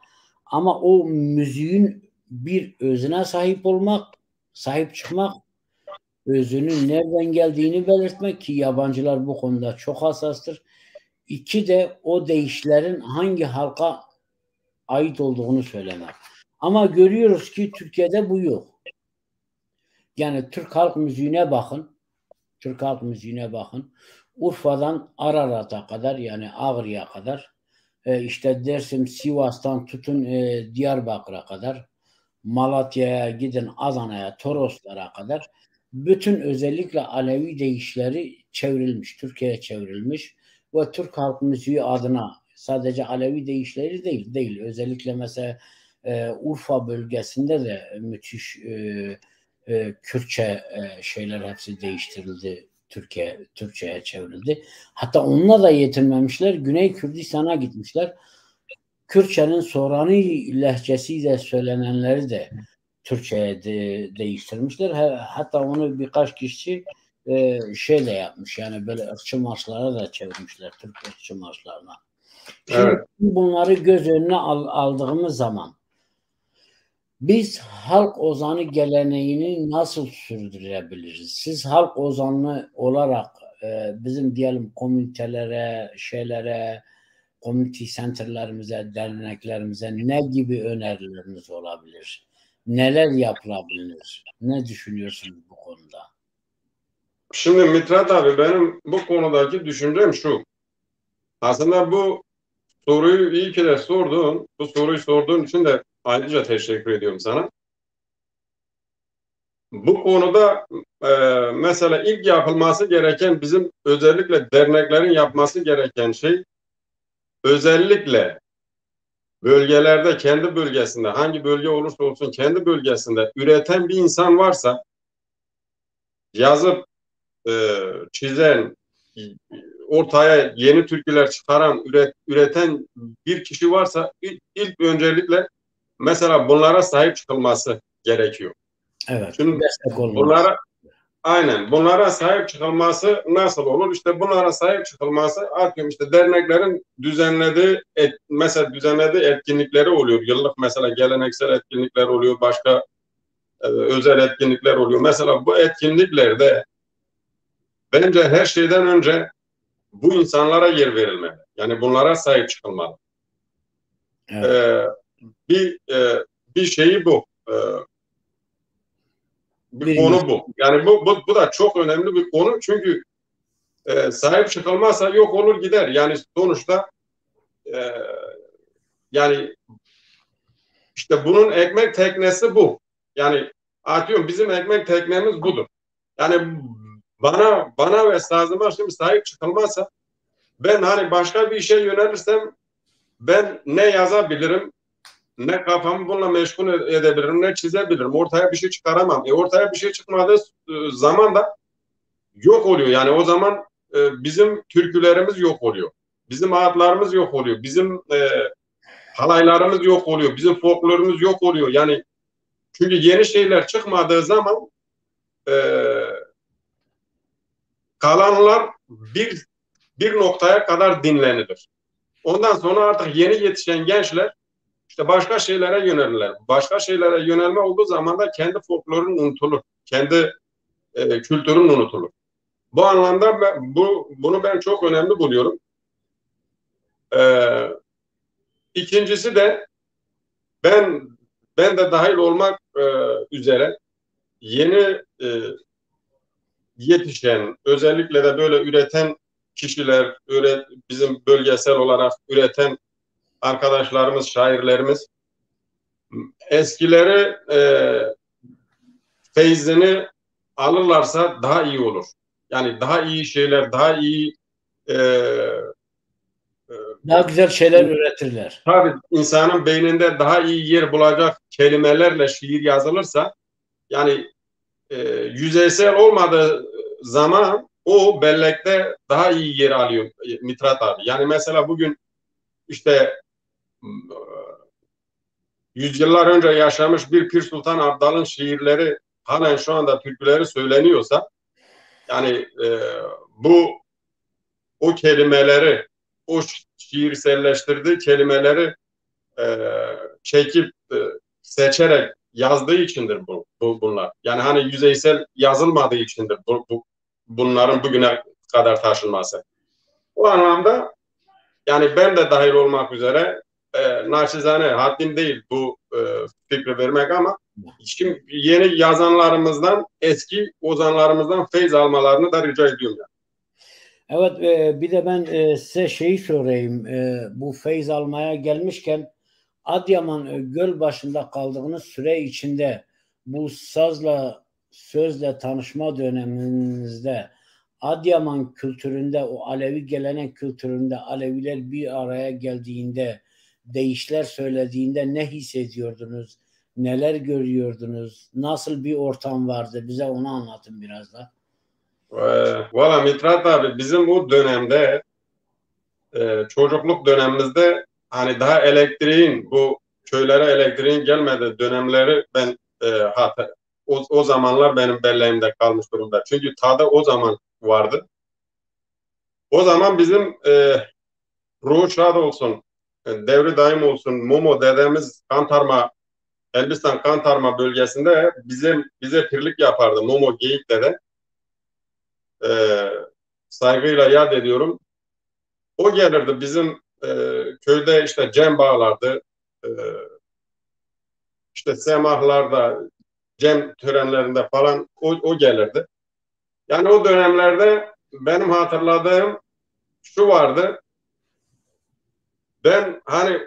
Ama o müziğin bir özüne sahip çıkmak, özünün nereden geldiğini belirtmek ki yabancılar bu konuda çok hassastır. İki de o deyişlerin hangi halka ait olduğunu söylemek. Ama görüyoruz ki Türkiye'de bu yok. Yani Türk halk müziğine bakın. Türk halk müziğine bakın. Urfa'dan Ararat'a kadar yani Ağrı'ya kadar işte Dersim, Sivas'tan tutun Diyarbakır'a kadar Malatya'ya gidin Adana'ya, Toroslara kadar bütün özellikle Alevi deyişleri çevrilmiş, Türkiye'ye çevrilmiş ve Türk halk müziği adına sadece Alevi deyişleri değil. Özellikle mesela Urfa bölgesinde de müthiş Kürtçe şeyler hepsi değiştirildi. Türkçe'ye çevrildi. Hatta onunla da yetinmemişler. Güney Kürdistan'a gitmişler. Kürtçenin Sorani lehçesiyle söylenenleri de Türkçe'ye değiştirmişler. Hatta onu birkaç kişi şeyle yapmış. Yani böyle ırkçı marşlara da çevirmişler. Türk ırkçı marşlarına. Şimdi Evet. bunları göz önüne aldığımız zaman biz halk ozanı geleneğini nasıl sürdürebiliriz? Siz halk ozanı olarak bizim diyelim komünitelere, community center'larımıza, derneklerimize ne gibi önerileriniz olabilir? Neler yapılabilir? Ne düşünüyorsunuz bu konuda? Şimdi Mithat abi benim bu konudaki düşüncem şu. Aslında bu soruyu iyi ki de sordun. Bu soruyu sorduğun için de ayrıca teşekkür ediyorum sana. Bu konuda mesela ilk yapılması gereken bizim özellikle derneklerin yapması gereken şey özellikle bölgelerde kendi bölgesinde hangi bölge olursa olsun kendi bölgesinde üreten bir insan varsa yazıp çizen ortaya yeni türküler çıkaran üreten bir kişi varsa ilk öncelikle mesela bunlara sahip çıkılması gerekiyor. Evet, Şimdi destek olunması. bunlara sahip çıkılması nasıl olur? İşte bunlara sahip çıkılması atıyorum işte derneklerin mesela düzenlediği etkinlikleri oluyor. Yıllık mesela geleneksel etkinlikler oluyor. Başka özel etkinlikler oluyor. Mesela bu etkinliklerde bence her şeyden önce bu insanlara yer verilmeli. Yani bunlara sahip çıkılmalı. Evet. Bir şeyi bu. Bir Birincisi, konu bu. Yani bu da çok önemli bir konu. Çünkü sahip çıkılmazsa yok olur gider. Yani sonuçta e, yani işte bunun ekmek teknesi bu. Yani atıyorum bizim ekmek teknemiz budur. Yani bana ve sazıma şimdi sahip çıkılmazsa ben hani başka bir işe yönelirsem ben ne yazabilirim, ne kafamı bununla meşgul edebilirim, ne çizebilirim. Ortaya bir şey çıkaramam. Ortaya bir şey çıkmadığı zaman da yok oluyor. Yani o zaman bizim türkülerimiz yok oluyor. Bizim ağıtlarımız yok oluyor. Bizim halaylarımız yok oluyor. Bizim folklorumuz yok oluyor. Yani çünkü yeni şeyler çıkmadığı zaman kalanlar bir noktaya kadar dinlenilir. Ondan sonra artık yeni yetişen gençler işte başka şeylere yönelirler. Başka şeylere yönelme olduğu zaman da kendi folklorun unutulur. Kendi kültürün unutulur. Bu anlamda bunu ben çok önemli buluyorum. İkincisi de ben de dahil olmak üzere yeni yetişen, özellikle de böyle üreten kişiler, bizim bölgesel olarak üreten arkadaşlarımız, şairlerimiz eskileri feyzini alırlarsa daha iyi olur. Yani daha iyi şeyler, daha iyi daha güzel şeyler üretirler. tabii insanın beyninde daha iyi yer bulacak kelimelerle şiir yazılırsa yani yüzeysel olmadığı zaman o bellekte daha iyi yer alıyor Mithat abi. Yani mesela bugün işte yüzyıllar önce yaşamış bir Pir Sultan Abdal'ın şiirleri halen şu anda türküleri söyleniyorsa yani o kelimeleri, o şiirselleştirdiği kelimeleri çekip seçerek yazdığı içindir bunlar. Yani hani yüzeysel yazılmadığı içindir bunların bugüne kadar taşınması. O anlamda yani ben de dahil olmak üzere naçizane haddim değil bu fikri vermek ama şimdi yeni yazanlarımızdan, eski ozanlarımızdan feyz almalarını da rica ediyorum. Yani. Evet, bir de ben size şeyi sorayım. Bu feyz almaya gelmişken Adıyaman göl başında kaldığınız süre içinde bu sazla, sözle tanışma döneminizde Adıyaman kültüründe, o Alevi gelenek kültüründe Aleviler bir araya geldiğinde, deyişler söylediğinde ne hissediyordunuz? Neler görüyordunuz? Nasıl bir ortam vardı? Bize onu anlatın biraz da. Valla Mithat abi bizim o dönemde çocukluk dönemimizde hani daha bu köylere elektriğin gelmediği dönemleri ben o zamanlar benim belleğimde kalmış durumda. Çünkü tadı o zaman vardı. O zaman bizim ruhu şad olsun, devri daim olsun, Momo dedemiz Elbistan Kantarma bölgesinde bize pirlik yapardı Momo Geyik dede. Saygıyla yad ediyorum. O gelirdi bizim köyde işte cem bağlardı. E, işte semahlarda, cem törenlerinde falan o gelirdi. Yani o dönemlerde benim hatırladığım şu vardı. Ben hani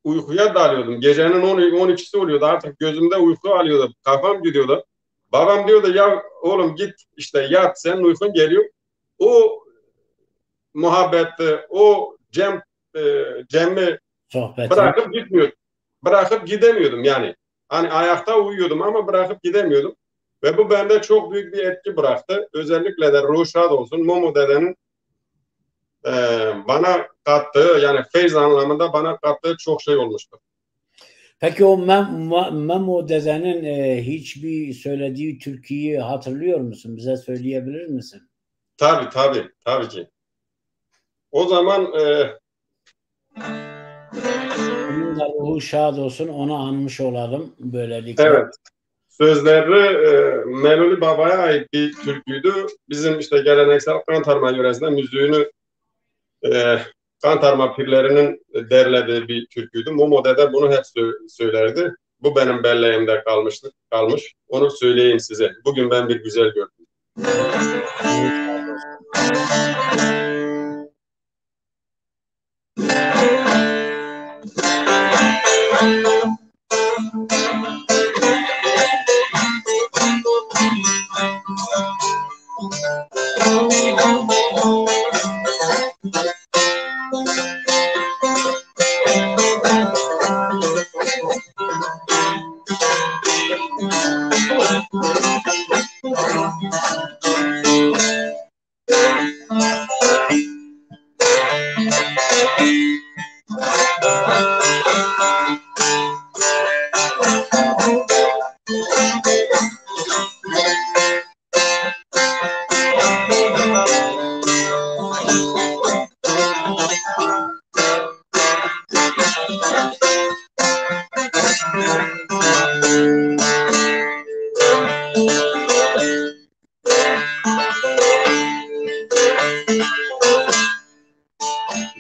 uykuya dalıyordum. Gecenin 12'si oluyordu. Artık gözümde uyku alıyordu. Kafam gidiyordu. Babam diyordu ya oğlum git işte yat senin uykun geliyor. O muhabbeti, o cemmi Sohbeti. bırakıp gitmiyordum. Bırakıp gidemiyordum yani. Hani ayakta uyuyordum ama bırakıp gidemiyordum. Ve bu bende çok büyük bir etki bıraktı. Özellikle de ruhu şad olsun Momo dedenin bana kattığı yani feyz anlamında bana kattığı çok şey olmuştu. Peki o Memo dedenin hiçbir söylediği türküyü hatırlıyor musun? Bize söyleyebilir misin? Tabii ki. O zaman Onun da ruhu şad olsun, onu anmış olalım böylelikle. evet. Sözleri Meloli Baba'ya ait bir türküydü. Bizim işte geleneksel Kantarma yöresinde müziğini Kantarma pirlerinin derlediği bir türküydü. Momo dede bunu hep söylerdi. Bu benim belleğimde kalmış. Onu söyleyeyim size. Bugün ben bir güzel gördüm.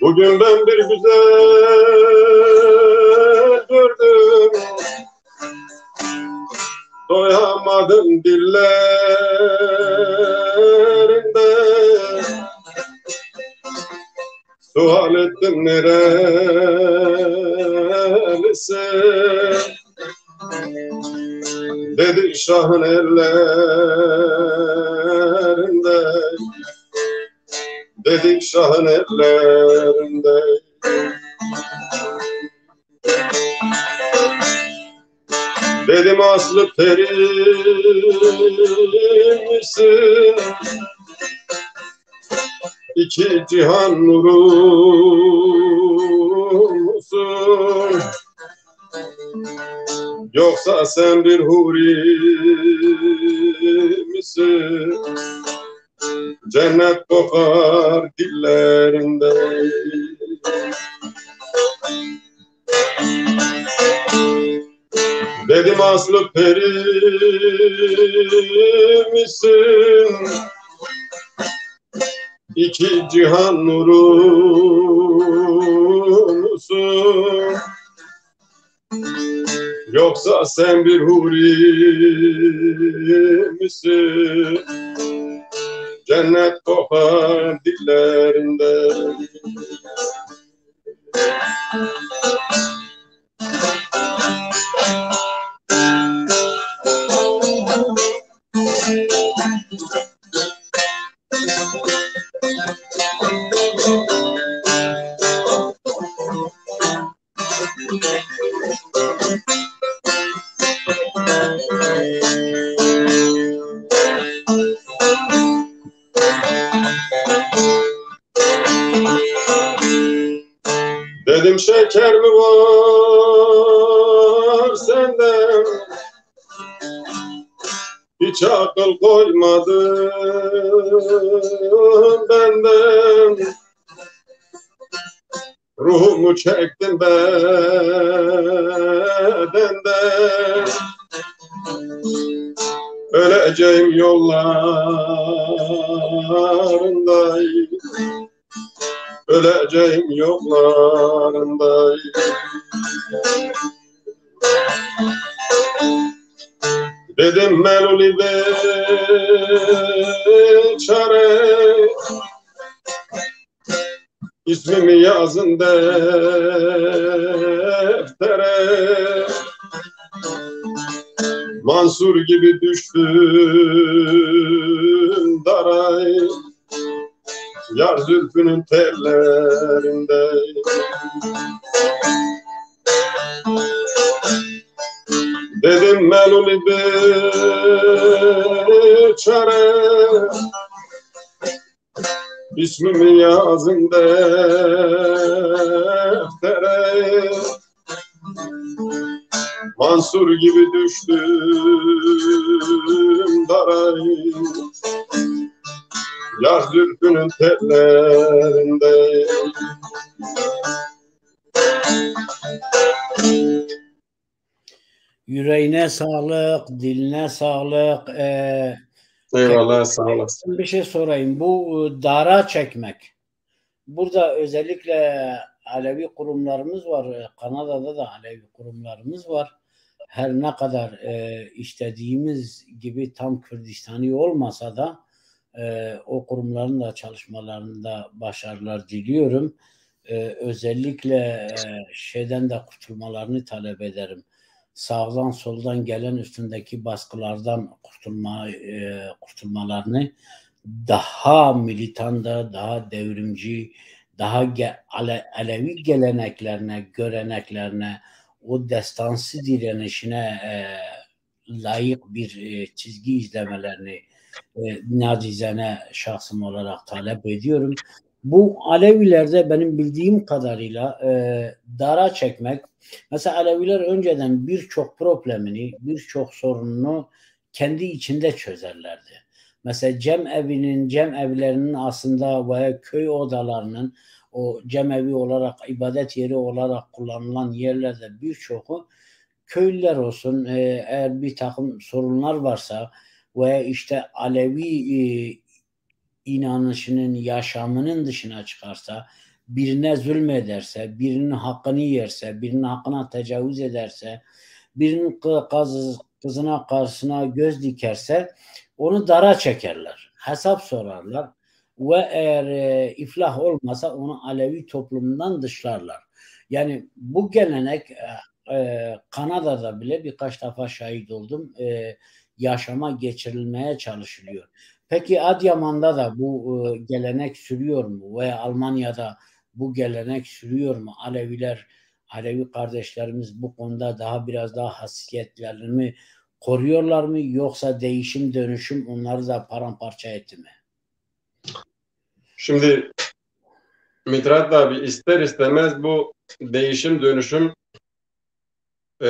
Bugün ben bir güzel gördüm, doyamadım dillerinde. Sual ettim nerelisin, dedi şahın ellerinde, dedi şahın ellerinde. Dedim aslı peri misin, İki cihan nuru musun, yoksa sen bir huri misin? Cennet kokar dillerinde. Dedim aslı peri misin, İki cihan nuru musun, yoksa sen bir huri misin? Cennet kokar dillerinde. Dedim şeker mi var senden, hiç akıl koymadın benden. Ruhumu çektim bedenden, öleceğim yollarında, öleceğim yollarında. Dedim meluli beçare, ismimi yazın deftere. Mansur gibi düştüm daray, yar zülfünün tellerinde. Dedim meluli beçare, ismimi yazın deftere. Mansur gibi düştüm daray, yar zülfünün tellerinde. Yüreğine sağlık, diline sağlık. Eyvallah, sağ olasın. Bir şey sorayım. Bu dara çekmek. Burada özellikle Alevi kurumlarımız var. Kanada'da da Alevi kurumlarımız var. Her ne kadar istediğimiz gibi tam Kürdistani olmasa da o kurumların da çalışmalarında başarılar diliyorum. Özellikle şeyden de kurtulmalarını talep ederim. Sağdan soldan gelen üstündeki baskılardan kurtulmalarını, daha militanda, daha devrimci, daha Alevi geleneklerine, göreneklerine, o destansı direnişine layık bir çizgi izlemelerini nacizane şahsım olarak talep ediyorum. Bu Alevilerde benim bildiğim kadarıyla dara çekmek, mesela Aleviler önceden birçok problemini, birçok sorununu kendi içinde çözerlerdi. Mesela cem evlerinin aslında veya köy odalarının o cem evi olarak, ibadet yeri olarak kullanılan yerlerde birçoku köylüler olsun, eğer bir takım sorunlar varsa veya işte Alevi inanışının, yaşamının dışına çıkarsa, birine zulmederse, birinin hakkını yerse, birinin hakkına tecavüz ederse, birinin kızına karşısına göz dikerse onu dara çekerler. Hesap sorarlar ve eğer iflah olmasa onu Alevi toplumundan dışlarlar. Yani bu gelenek Kanada'da bile birkaç defa şahit oldum. Yaşama geçirilmeye çalışılıyor. Peki Adıyaman'da da bu gelenek sürüyor mu? Veya Almanya'da bu gelenek sürüyor mu? Alevi kardeşlerimiz bu konuda biraz daha hassasiyetlerini koruyorlar mı? Yoksa değişim dönüşüm onları da paramparça etti mi? Şimdi Mithat abi ister istemez bu değişim dönüşüm e,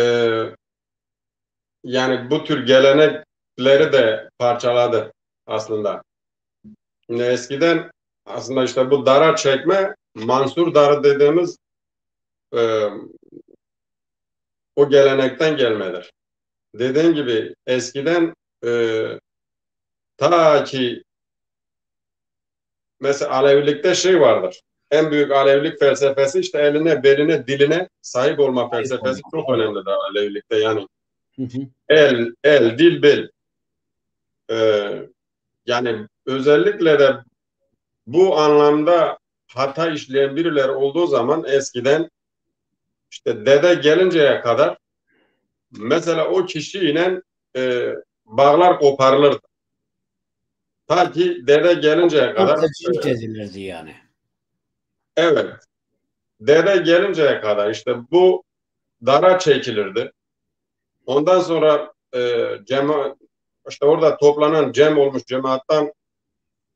yani bu tür gelenekleri de parçaladı aslında. Şimdi eskiden aslında işte bu dara çekme Mansur darı dediğimiz e, o gelenekten gelmedir. Dediğim gibi eskiden ta ki mesela Alevilikte şey vardır. En büyük Alevilik felsefesi işte eline, beline, diline sahip olma Sahip felsefesi olmak. çok Evet. önemlidir Alevilikte. Yani Hı hı. dil, bel. Yani özellikle de bu anlamda hata işleyen birileri olduğu zaman eskiden işte dede gelinceye kadar mesela o kişiyle bağlar koparılırdı. Ta ki dede gelinceye Tam kadar tecrit edilirdi yani. evet dede gelinceye kadar işte bu dara çekilirdi. Ondan sonra işte orada toplanan cem olmuş cemaattan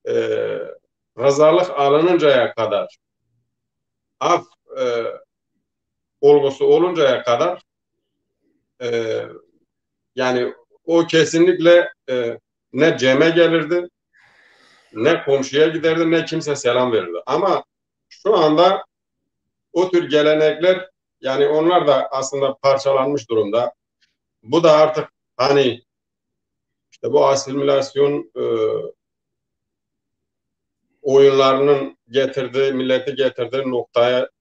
e, rızalık alınıncaya kadar af e, olgusu oluncaya kadar e, yani o kesinlikle ne ceme gelirdi ne komşuya giderdi ne kimse selam verirdi. Ama şu anda o tür gelenekler yani onlar da aslında parçalanmış durumda. Bu da artık hani işte bu asimilasyon oyunlarının getirdiği, milleti getirdiği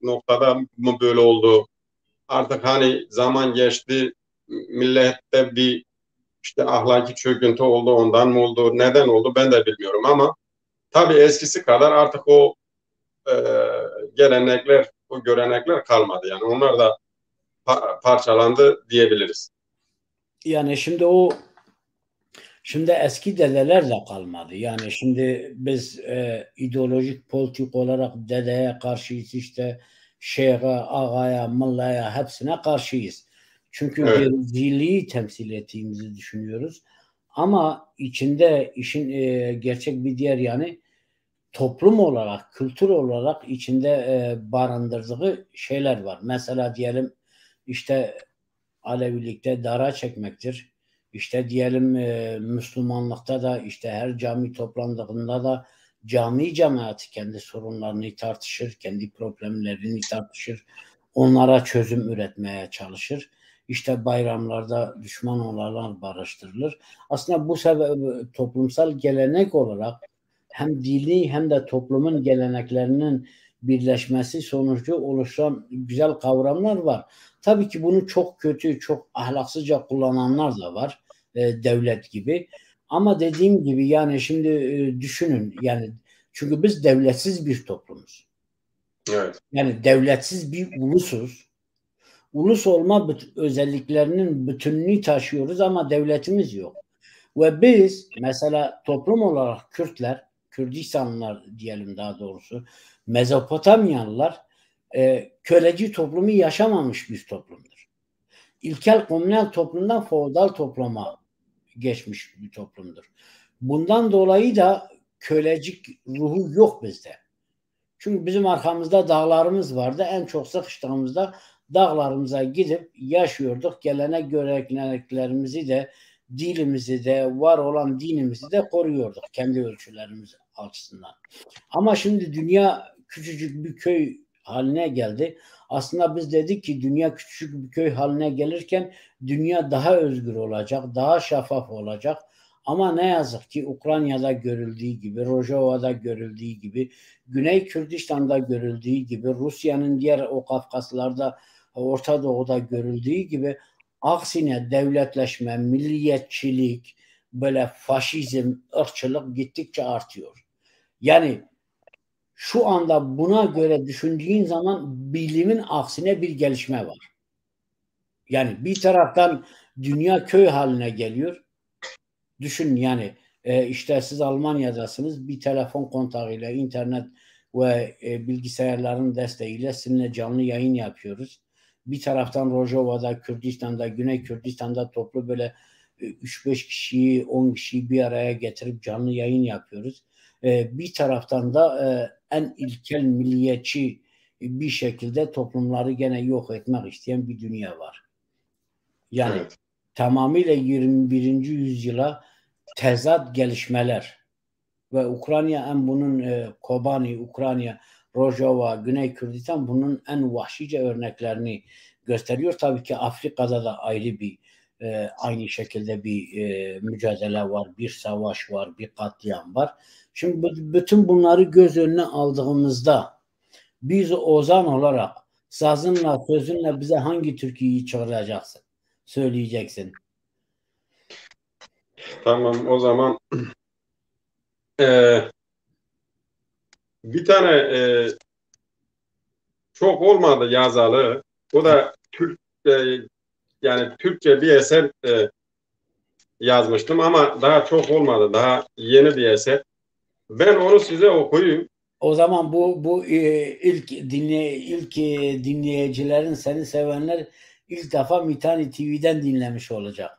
noktada mı böyle oldu? Artık hani zaman geçti, millette bir işte ahlaki çöküntü oldu, ondan mı oldu, neden oldu ben de bilmiyorum ama tabii eskisi kadar artık o e, gelenekler, o görenekler kalmadı. Yani onlar da parçalandı diyebiliriz. Yani şimdi eski dedeler de kalmadı. Yani şimdi biz ideolojik politik olarak dedeye karşıyız, işte şeyhe, ağaya, mıllaya hepsine karşıyız. Çünkü Evet, gericiliği temsil ettiğimizi düşünüyoruz. Ama içinde işin gerçek bir diğer yani toplum olarak, kültür olarak içinde barındırdığı şeyler var. Mesela diyelim işte Alevilikte dara çekmektir. İşte diyelim Müslümanlıkta da işte her cami toplandığında da cami cemaati kendi sorunlarını tartışır, kendi problemlerini tartışır, onlara çözüm üretmeye çalışır. İşte bayramlarda düşman olanlar barıştırılır. Aslında bu sebep toplumsal gelenek olarak hem dini hem de toplumun geleneklerinin birleşmesi sonucu oluşan güzel kavramlar var. Tabii ki bunu çok kötü, çok ahlaksızca kullananlar da var. Devlet gibi. Ama dediğim gibi yani şimdi düşünün yani çünkü biz devletsiz bir toplumuz. evet, Yani devletsiz bir ulusuz. Ulus olma özelliklerinin bütününü taşıyoruz ama devletimiz yok. Ve biz mesela toplum olarak Kürtler, Kürdistanlılar diyelim daha doğrusu, Mezopotamyalılar köleci toplumu yaşamamış bir toplumdur. İlkel komünel toplumdan feodal topluma geçmiş bir toplumdur. Bundan dolayı da kölecik ruhu yok bizde. Çünkü bizim arkamızda dağlarımız vardı. En çok sıkıştığımızda dağlarımıza gidip yaşıyorduk. Gelenek göreneklerimizi de, dilimizi de, var olan dinimizi de koruyorduk kendi ölçülerimiz açısından. Ama şimdi dünya küçücük bir köy haline geldi. Aslında biz dedik ki dünya küçücük bir köy haline gelirken dünya daha özgür olacak, daha şeffaf olacak. Ama ne yazık ki Ukrayna'da görüldüğü gibi, Rojava'da görüldüğü gibi, Güney Kürdistan'da görüldüğü gibi, Rusya'nın diğer o Kafkaslarda, Orta Doğu'da görüldüğü gibi aksine devletleşme, milliyetçilik, böyle faşizm, ırkçılık gittikçe artıyor. Yani şu anda buna göre düşündüğün zaman bilimin aksine bir gelişme var. Yani bir taraftan dünya köy haline geliyor. Düşün yani işte siz Almanya'dasınız, bir telefon kontağıyla, internet ve bilgisayarların desteğiyle sizinle canlı yayın yapıyoruz. Bir taraftan Rojava'da, Kürdistan'da, Güney Kürdistan'da toplu böyle 3-5 kişiyi, 10 kişiyi bir araya getirip canlı yayın yapıyoruz. Bir taraftan da en ilkel milliyetçi bir şekilde toplumları gene yok etmek isteyen bir dünya var. Yani evet, tamamıyla 21. yüzyıla tezat gelişmeler ve Ukrayna en bunun Kobani, Ukrayna, Rojava, Güney Kürdistan bunun en vahşice örneklerini gösteriyor. Tabii ki Afrika'da da ayrı bir aynı şekilde bir mücadele var, bir savaş var, bir katliam var. Şimdi bütün bunları göz önüne aldığımızda biz ozan olarak sazınla, sözünle bize hangi türküyü çağıracaksın, söyleyeceksin? Tamam, o zaman bir tane çok olmadı yazalı. O da Türk yani Türkçe bir eser yazmıştım ama daha çok olmadı. Daha yeni bir eser. Ben onu size okuyayım. O zaman bu ilk dinleyicilerin, seni sevenler ilk defa Mitani TV'den dinlemiş olacak.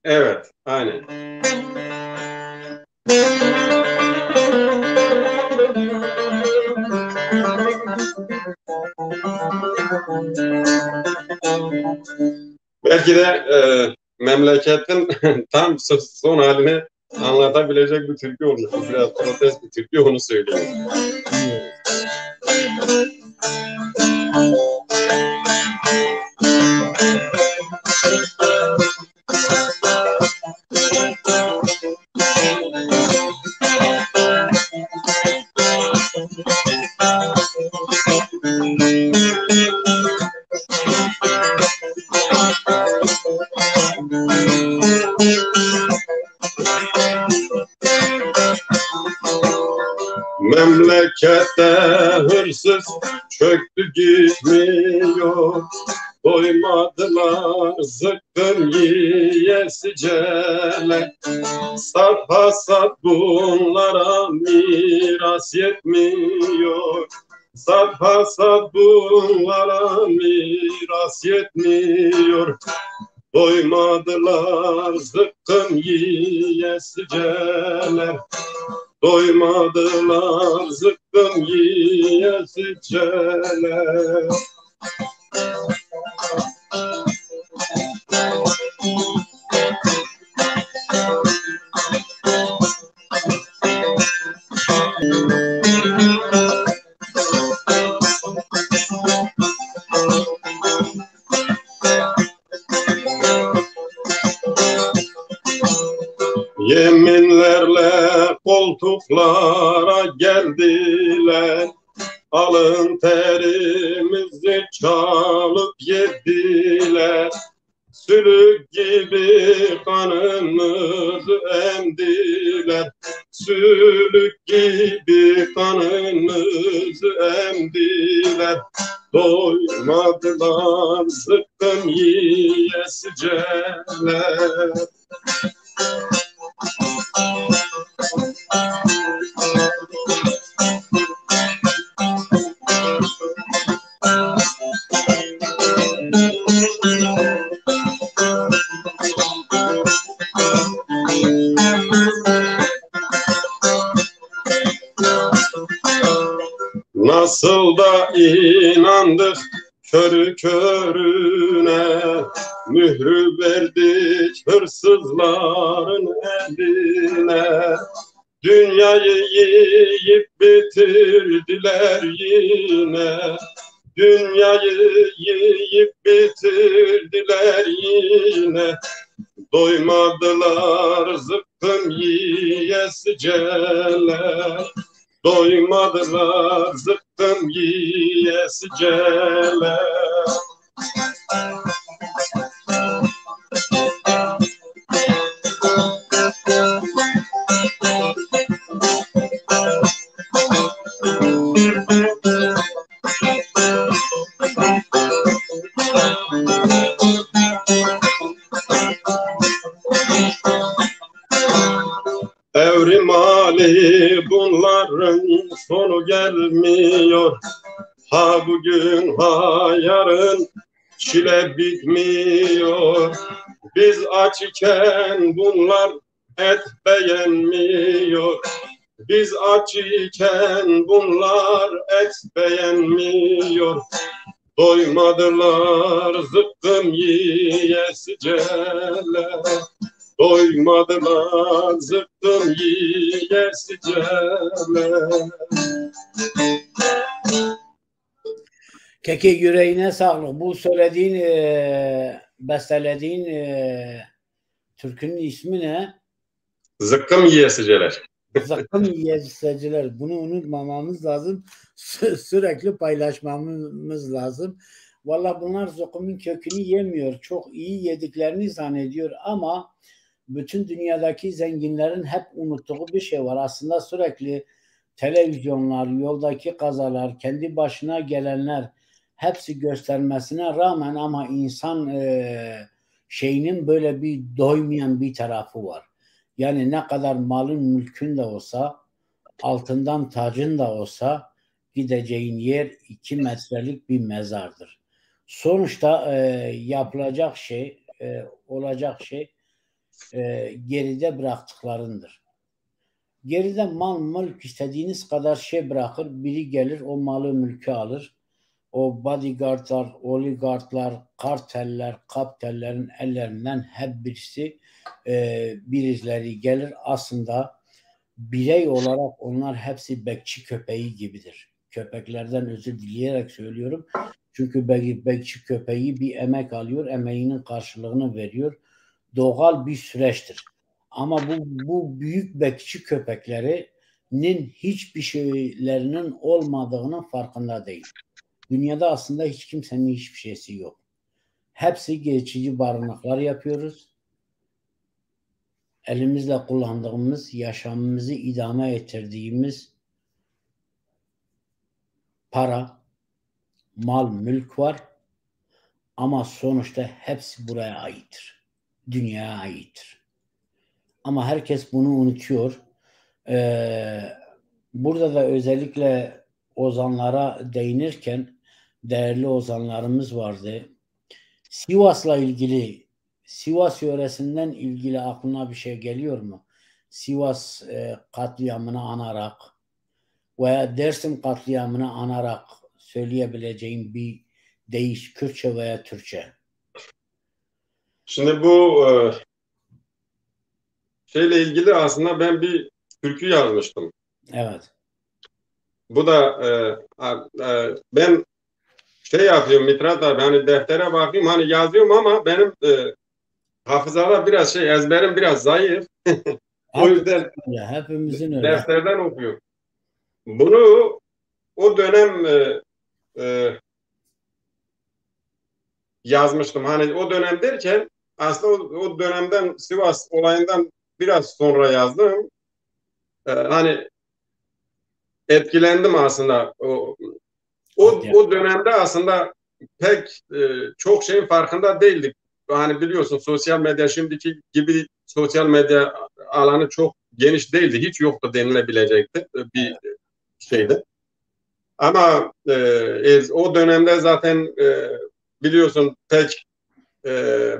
Evet, aynen. Belki de memleketin tam son halini anlatabilecek bir türkü olmuş. Biraz protest bir türkü, onu söyleyeyim. Memlekette hırsız çöktü gitmiyor, doymadılar zıkkım yiyesiceler. Saf hasat bunlara miras yetmiyor, saf hasat bunlara miras yetmiyor. Doymadılar zıkkım yiyesiceler, doymadılar zıkkım yiyesiceler. Yeminlerle koltuklara geldiler, alın terimizi çalıp yediler. Sülük gibi kanımızı emdiler, sülük gibi kanımızı emdiler. Doymadılar zıkkım yiyesiceler. nasıl da inandık körü körüne, mührü verdik hırsızların eline. Dünyayı yiyip bitirdiler yine, dünyayı yiyip bitirdiler yine. Doymadılar zıkkım yiyesiceler, doymadılar zıkkım yiyesiceler. Evrim Ali bunların sonu gelmiyor. Ha bugün ha yarın çile bitmiyor. Biz aç iken bunlar et beğenmiyor. Biz aç iken bunlar et beğenmiyor. Doymadılar zıkkım yiyesiceler, doymadılar zıkkım yiyesiceler. Keke yüreğine sağlık. Bu söylediğin, bestelediğin türkünün ismi ne? Zıkkım yiyesiceler. Zıkkım yiyesiceler. Bunu unutmamamız lazım. Sürekli paylaşmamız lazım. Valla bunlar zıkkımın kökünü yemiyor. Çok iyi yediklerini zannediyor ama bütün dünyadaki zenginlerin hep unuttuğu bir şey var. Aslında sürekli televizyonlar, yoldaki kazalar, kendi başına gelenler hepsi göstermesine rağmen ama insan şeyinin böyle bir doymayan bir tarafı var. Yani ne kadar malın mülkün de olsa, altından tacın da olsa gideceğin yer 2 metrelik bir mezardır. Sonuçta yapılacak şey, olacak şey geride bıraktıklarındır. Geride mal mülk istediğiniz kadar şey bırakır, biri gelir o malı mülkü alır. O bodyguardlar, oligarklar, karteller, kaptellerin ellerinden hep birisi birileri gelir. Aslında birey olarak onlar hepsi bekçi köpeği gibidir. Köpeklerden özür dileyerek söylüyorum. Çünkü bekçi köpeği bir emek alıyor, emeğinin karşılığını veriyor. Doğal bir süreçtir. Ama bu büyük bekçi köpeklerinin hiçbir şeylerinin olmadığının farkında değil. Dünyada aslında hiç kimsenin hiçbir şeysi yok. Hepsi geçici barınaklar yapıyoruz. Elimizle kullandığımız, yaşamımızı idame ettirdiğimiz para, mal, mülk var. Ama sonuçta hepsi buraya aittir. Dünyaya aittir. Ama herkes bunu unutuyor. Burada da özellikle ozanlara değinirken değerli ozanlarımız vardı. Sivas'la ilgili, Sivas yöresinden ilgili aklına bir şey geliyor mu? Sivas katliamını anarak veya Dersim katliamını anarak söyleyebileceğim bir deyiş, Kürtçe veya Türkçe. Şimdi bu şeyle ilgili aslında ben bir türkü yazmıştım. Evet. Bu da ben şey yapıyorum Mithat abi, hani deftere bakıyorum, hani yazıyorum ama benim hafızada biraz şey, ezberim biraz zayıf. O yüzden Hepimizin öyle. defterden okuyorum. Bunu o dönem yazmıştım. Hani o dönem derken aslında o dönemden, Sivas olayından biraz sonra yazdım. Hani etkilendim aslında. O dönemde aslında pek çok şeyin farkında değildik. Hani biliyorsun sosyal medya şimdiki gibi sosyal medya alanı çok geniş değildi. Hiç yoktu denilebilecekti bir şeydi. Ama o dönemde zaten biliyorsun pek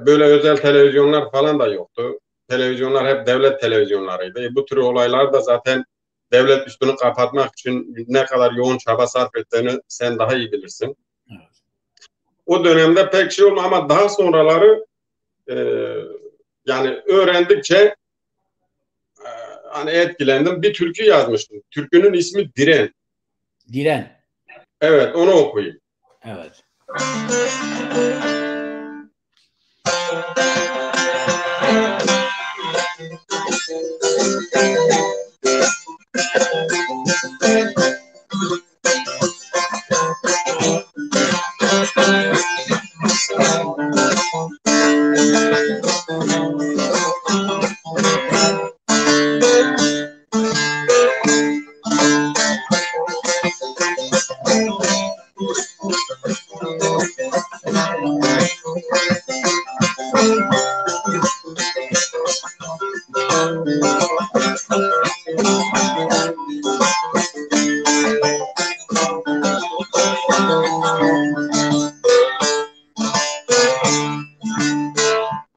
böyle özel televizyonlar falan da yoktu. Televizyonlar hep devlet televizyonlarıydı. Bu tür olaylar da zaten devlet üstünü kapatmak için ne kadar yoğun çaba sarf ettiğini sen daha iyi bilirsin. Evet. O dönemde pek şey olmadı ama daha sonraları yani öğrendikçe hani etkilendim. Bir türkü yazmıştım. Türkünün ismi Diren. Diren. Evet, onu okuyayım. Evet.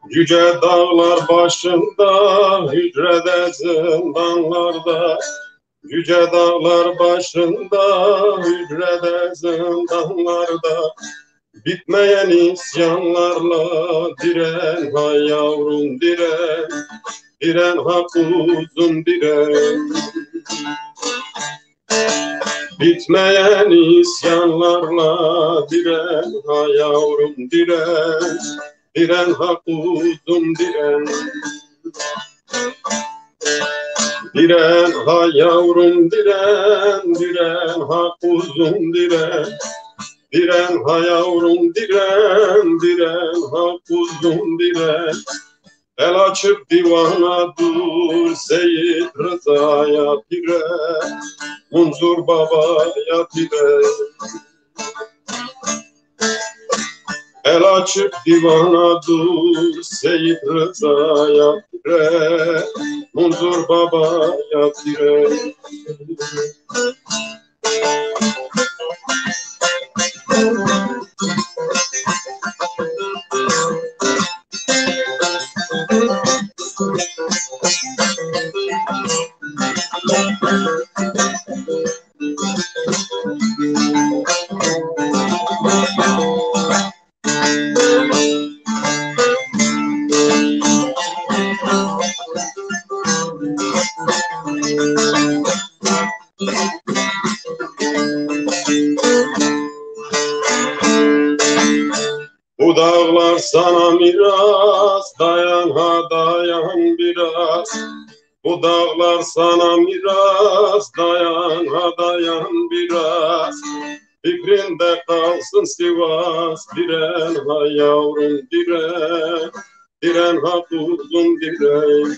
Yüce dağlar başında, hücrede zindanlarda. Yüce dağlar başında, hücrede zindanlarda. Bitmeyen isyanlarla diren, ha yavrum diren. Diren ha kuzum diren. Bitmeyen isyanlarla diren, ha yavrum diren. Diren ha kuzum diren. Diren ha yavrum diren, diren ha kuzum diren. Diren ha yavrum diren, diren ha kuzum diren. El açıp divana dur Seyit Rıza'ya pire, Munzur Baba'ya pire. El açıp divana dur Seyit Rıza'ya pire, Munzur Baba'ya pire. Bu dağlar sana miras, dayan ha dayan biraz. Bu dağlar sana miras, dayan ha dayan biraz. Fikrinde kalsın Sivas, diren ha yavrum diren. Diren ha kuzum diren.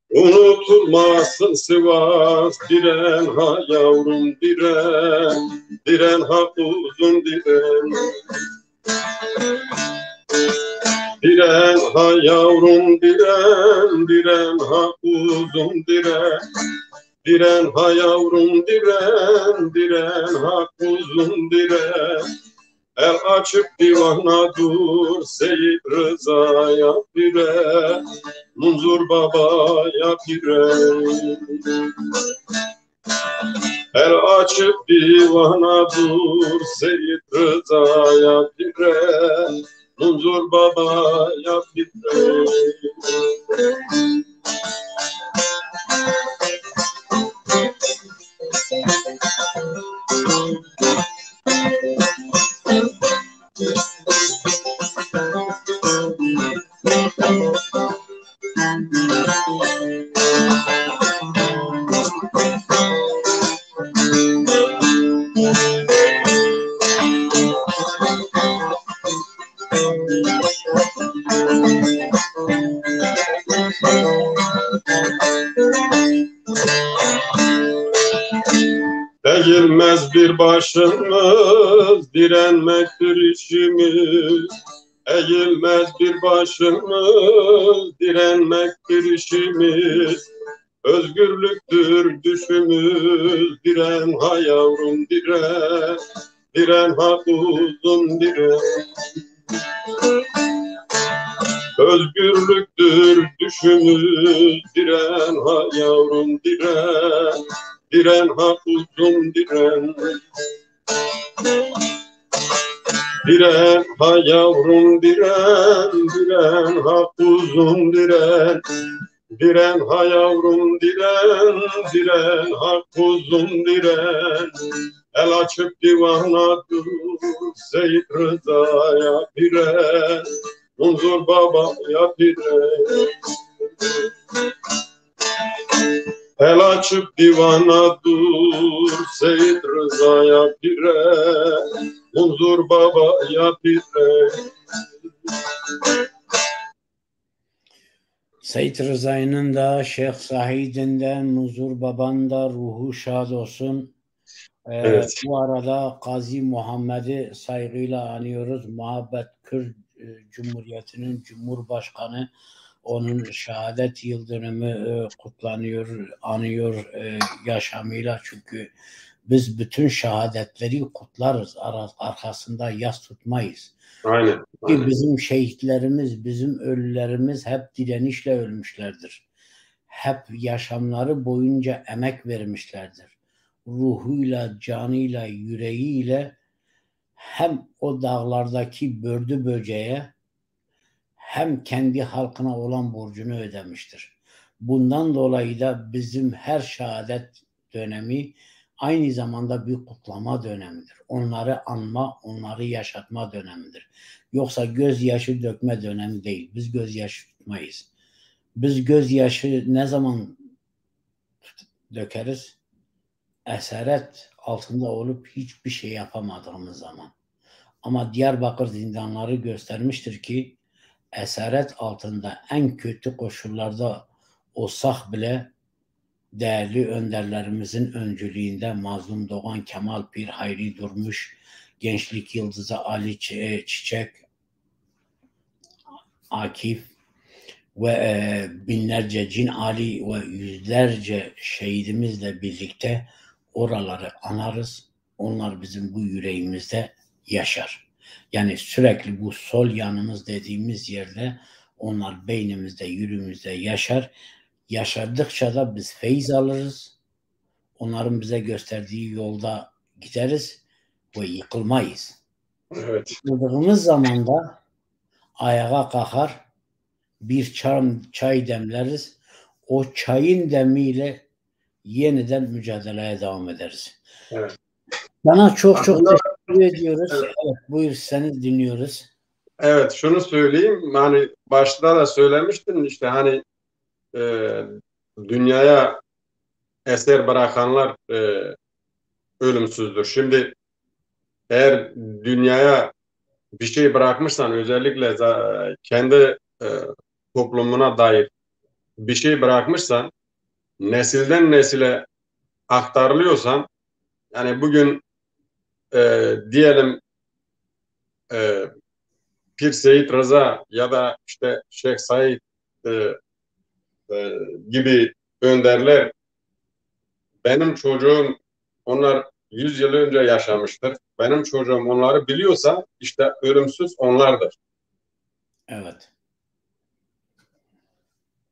Unutulmasın Sivas, diren ha yavrum diren. Diren ha kuzum diren. Diren ha yavrum diren, diren ha kuzum diren. Diren ha yavrum diren, diren ha kuzum diren. El açıp divana dur Seyit Rıza'ya pire, Munzur Baba'ya pire. El açıp divana dur Seyit Rıza'ya pire, Munzur Baba'ya pire. Eğilmez bir başımız, direnmektir işimiz. Eğilmez bir başımız, direnmektir işimiz. Özgürlüktür düşümüz, diren ha yavrum diren. Diren ha kuzum diren. Özgürlüktür düşümüz, diren ha yavrum diren, diren ha kuzum diren. Diren ha yavrum diren, diren ha kuzum diren. Diren ha yavrum diren, diren ha kuzum diren. El açıp divana dur, Seyit Rıza'ya diren. Munzur babaya diren. El açıp divana dur, Seyit Rıza'ya diren. Munzur babaya diren. Seyit Rıza'nın da, Şeyh Said'in de, Muzur Baba'nın da ruhu şad olsun. Evet. Bu arada Gazi Muhammed'i saygıyla anıyoruz. Muhabbet Kürt Cumhuriyeti'nin Cumhurbaşkanı. Onun şehadet yıl dönümü kutlanıyor, anıyor yaşamıyla. Çünkü biz bütün şehadetleri kutlarız. Arkasında yas tutmayız. Aynen. Ki bizim şehitlerimiz, bizim ölülerimiz hep direnişle ölmüşlerdir. Hep yaşamları boyunca emek vermişlerdir. Ruhuyla, canıyla, yüreğiyle hem o dağlardaki bördü böceğe hem kendi halkına olan borcunu ödemiştir. Bundan dolayı da bizim her şehadet dönemi aynı zamanda bir kutlama dönemidir. Onları anma, onları yaşatma dönemidir. Yoksa gözyaşı dökme dönemi değil. Biz gözyaşı tutmayız. Biz gözyaşı ne zaman dökeriz? Esaret altında olup hiçbir şey yapamadığımız zaman. Ama Diyarbakır zindanları göstermiştir ki esaret altında en kötü koşullarda olsak bile değerli önderlerimizin öncülüğünde Mazlum Doğan, Kemal Pir, Hayri Durmuş, Gençlik Yıldızı Ali Çiçek, Akif ve binlerce Cin Ali ve yüzlerce şehidimizle birlikte oraları anarız. Onlar bizim bu yüreğimizde yaşar. Yani sürekli bu sol yanımız dediğimiz yerde onlar beynimizde, yüreğimizde yaşar. Yaşadıkça da biz feyiz alırız. Onların bize gösterdiği yolda gideriz ve yıkılmayız. Evet. Yıkıldığımız zaman da ayağa kalkar, bir çay demleriz. O çayın demiyle yeniden mücadeleye devam ederiz. Evet. Bana çok teşekkür ediyoruz. Evet, buyur seni dinliyoruz. Evet, şunu söyleyeyim. Hani başta da söylemiştin işte hani dünyaya eser bırakanlar ölümsüzdür. Şimdi eğer dünyaya bir şey bırakmışsan özellikle kendi toplumuna dair bir şey bırakmışsan nesilden nesile aktarılıyorsan yani bugün diyelim Pir Seyit Rıza ya da işte Şeyh Said gibi önderler benim çocuğum onlar 100 yıl önce yaşamıştır. Benim çocuğum onları biliyorsa işte ölümsüz onlardır. Evet.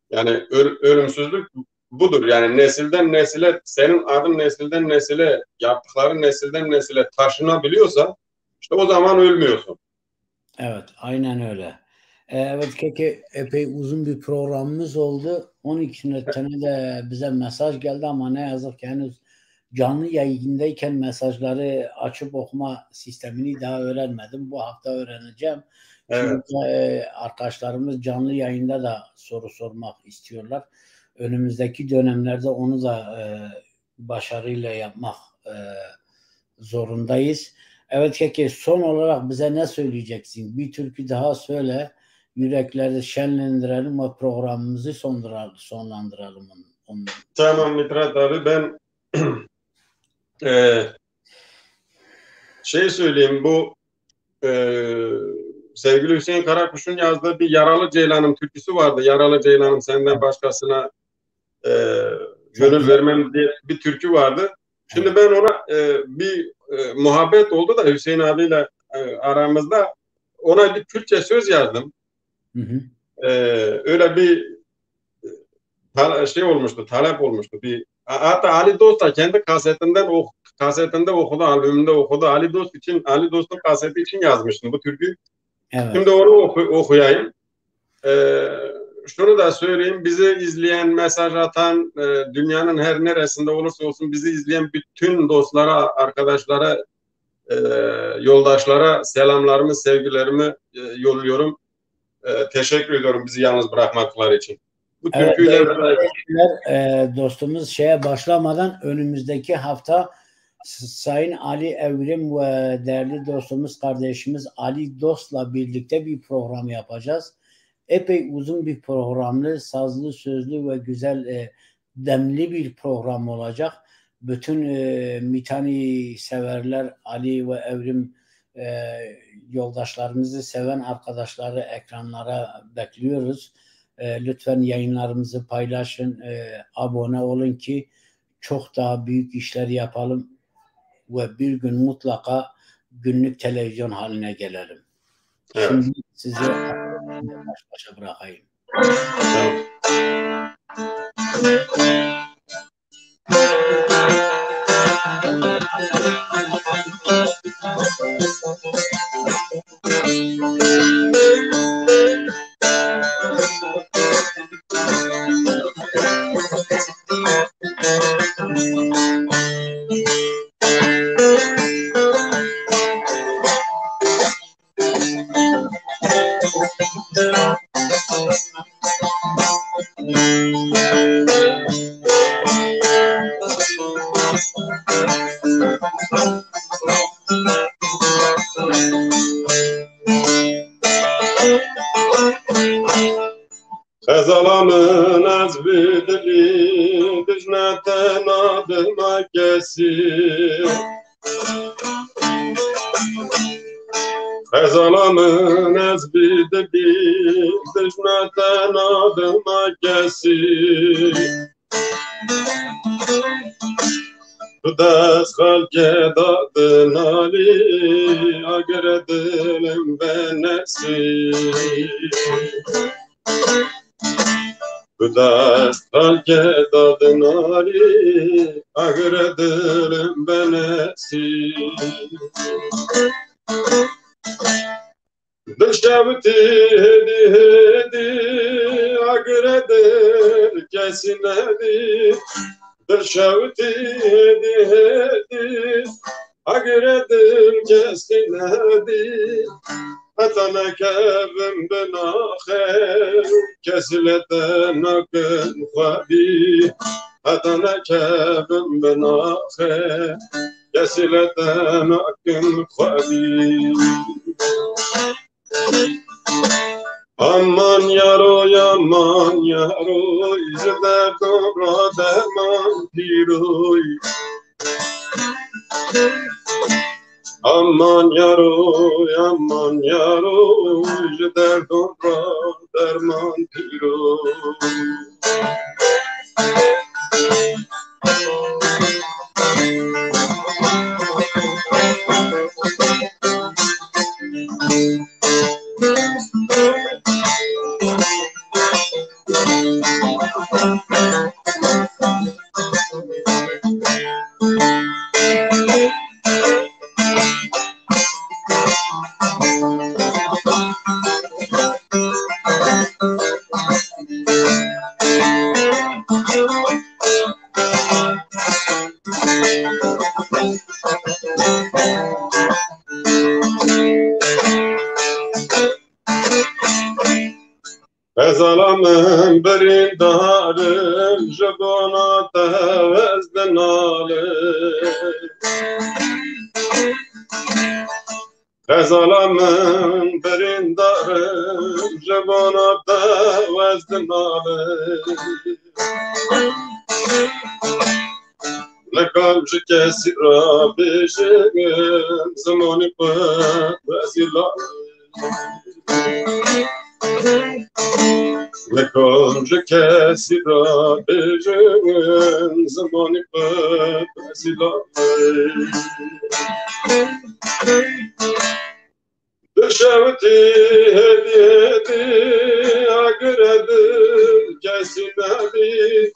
Yani ölümsüzlük budur. Yani nesilden nesile senin adın nesilden nesile yaptıkların nesilden nesile taşınabiliyorsa işte o zaman ölmüyorsun. Evet, aynen öyle. Evet, Keke epey uzun bir programımız oldu. Onun için de bize mesaj geldi ama ne yazık ki henüz canlı yayındayken mesajları açıp okuma sistemini daha öğrenmedim. Bu hafta öğreneceğim. Evet. Çünkü arkadaşlarımız canlı yayında da soru sormak istiyorlar. Önümüzdeki dönemlerde onu da başarıyla yapmak zorundayız. Evet Keke, son olarak bize ne söyleyeceksin? Bir türkü daha söyle. Yürekleri şenlendirelim ve programımızı sonlandıralım. Tamam Mithat abi ben şey söyleyeyim bu sevgili Hüseyin Karakuş'un yazdığı bir Yaralı Ceylanım türküsü vardı. Yaralı Ceylanım senden başkasına gönül vermem diye bir türkü vardı. Şimdi Evet. ben ona bir muhabbet oldu da Hüseyin abiyle aramızda ona bir Kürtçe söz yazdım. Hı hı. öyle bir şey olmuştu, talep olmuştu. Hatta Ali Dost da kendi kasetinde okudu, albümünde okudu. Ali Dost'un kaseti için yazmıştım bu türkü. Evet. Şimdi onu okuyayım. Şunu da söyleyeyim, bizi izleyen, mesaj atan, dünyanın her neresinde olursa olsun bizi izleyen bütün dostlara, arkadaşlara, yoldaşlara selamlarımı, sevgilerimi yolluyorum. Teşekkür ediyorum bizi yalnız bırakmadıkları için. Bu türküyle dostumuz şeye başlamadan önümüzdeki hafta Sayın Ali Evrim ve değerli dostumuz, kardeşimiz Ali Dost'la birlikte bir program yapacağız. Epey uzun bir programlı, sazlı, sözlü ve güzel demli bir program olacak. Bütün Mitani severler, Ali ve Evrim yoldaşlarımızı seven arkadaşları ekranlara bekliyoruz. Lütfen yayınlarımızı paylaşın, abone olun ki çok daha büyük işler yapalım ve bir gün mutlaka günlük televizyon haline gelelim. Evet. Şimdi sizi baş başa bırakayım. Evet. Xəzalamın əzbidli Dicnətən adıma kəsir Xəzalamın əzbidli Dicnətən adıma kəsir Tu dəst xalqə dadın Ali Agər dilim bənəsir Bu dest halke dadın Ali Agır dilim benesi Dışavti hedi hedi Agır dil kesinedi Dışavti hedi hedi Agır dil kesinedi Atana kevim ben aher Kesileten akın khadi Atana kevim ben aher Kesileten akın khadi Aman yaro İzler dobra derman piroy Aman yaro Jeder dobra derman piro Ezalamın berindarım Jabona tevezden alım Ezalamın berindarım Jabona tevezden alım Lekam jikesi rabişim Zamanı pek vezilalım Lekam jikesi rabişim Zamanı pek vezilalım Dışavti hedi hedi agredir kesinadi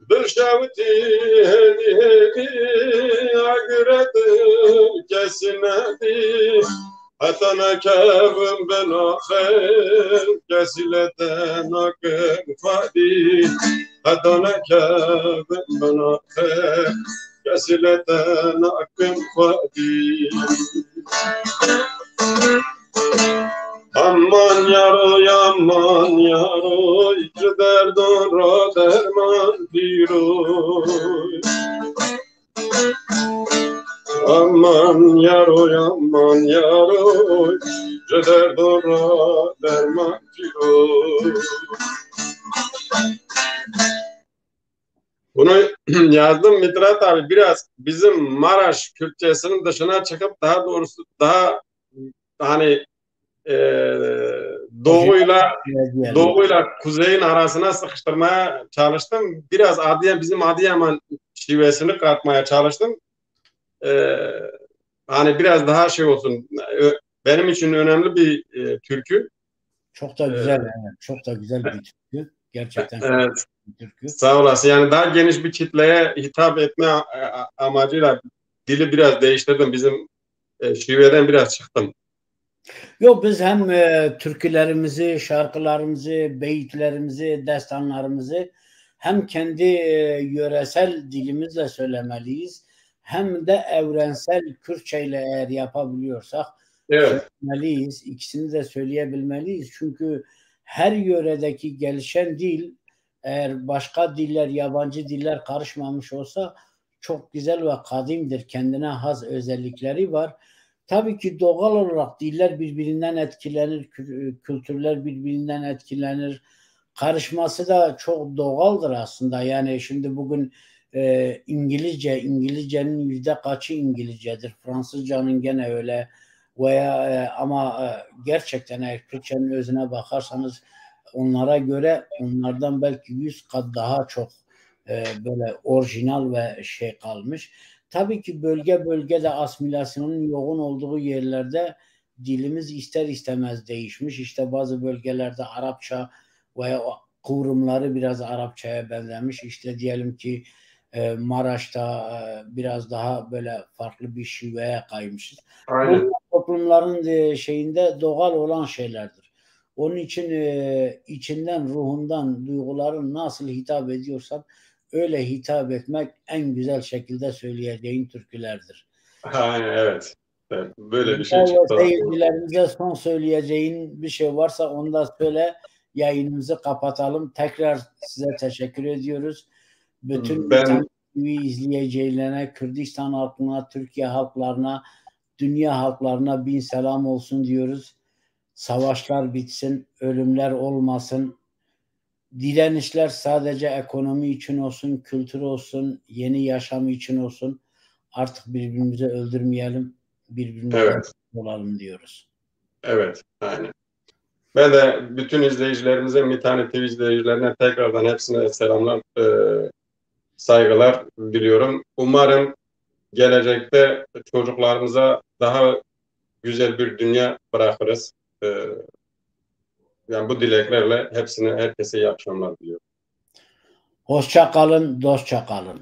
Dışavti hedi hedi agredir kesinadi Hatana kevim ben ahir kesileten akım fadi Hatana kevim ben ahir kesileten akım fadi Aman yaroy derdon ra derman diroy Aman yaroy derdon ra derman diroy Bunu yazdım Mitrat abi biraz bizim Maraş Kürtçesinin dışına çıkıp daha doğrusu daha hani doğuyla kuzeyin arasına sıkıştırmaya çalıştım. Biraz bizim Adıyaman şivesini katmaya çalıştım. Hani biraz daha şey olsun. Benim için önemli bir türkü. Çok da güzel, evet. Çok da güzel bir türkü. Gerçekten evet. bir türkü. Sağ olasın. Yani daha geniş bir kitleye hitap etme amacıyla dili biraz değiştirdim. Bizim şiveden biraz çıktım. Yok biz hem türkülerimizi, şarkılarımızı, beyitlerimizi, destanlarımızı hem kendi yöresel dilimizle söylemeliyiz. Hem de evrensel Kürtçe ile eğer yapabiliyorsak söylemeliyiz. İkisini de söyleyebilmeliyiz. Çünkü her yöredeki gelişen dil eğer başka diller, yabancı diller karışmamış olsa çok güzel ve kadimdir. Kendine has özellikleri var. Tabii ki doğal olarak diller birbirinden etkilenir, kültürler birbirinden etkilenir. Karışması da çok doğaldır aslında. Yani şimdi bugün İngilizcenin yüzde kaçı İngilizcedir? Fransızcanın gene öyle veya ama gerçekten eğer Türkçenin özüne bakarsanız onlara göre onlardan belki 100 kat daha çok böyle orijinal ve şey kalmış. Tabii ki bölge de asimilasyonun yoğun olduğu yerlerde dilimiz ister istemez değişmiş. İşte bazı bölgelerde Arapça veya kıvrımları biraz Arapçaya benzemiş. İşte diyelim ki Maraş'ta biraz daha böyle farklı bir şiveye kaymışız. Aynen. Bu toplumların şeyinde doğal olan şeylerdir. Onun için içinden, ruhundan, duyguların nasıl hitap ediyorsan öyle hitap etmek en güzel şekilde söyleyeceğin türkülerdir. Evet. Evet. Böyle bir şey çıktı. Seyircilerimize son söyleyeceğin bir şey varsa onu da söyle. Yayınımızı kapatalım. Tekrar size teşekkür ediyoruz. Bütün TV izleyicilerine, Kürdistan halkına, Türkiye halklarına, dünya halklarına bin selam olsun diyoruz. Savaşlar bitsin, ölümler olmasın. Direnişler sadece ekonomi için olsun, kültür olsun, yeni yaşam için olsun. Artık birbirimizi öldürmeyelim, birbirimize olalım diyoruz. Evet, aynen. Ben de bütün izleyicilerimize, Mitani TV izleyicilerine tekrardan hepsine selamlar, saygılar diliyorum. Umarım gelecekte çocuklarımıza daha güzel bir dünya bırakırız. Yani bu dileklerle herkese iyi akşamlar diliyorum. Hoşça kalın, dostça kalın.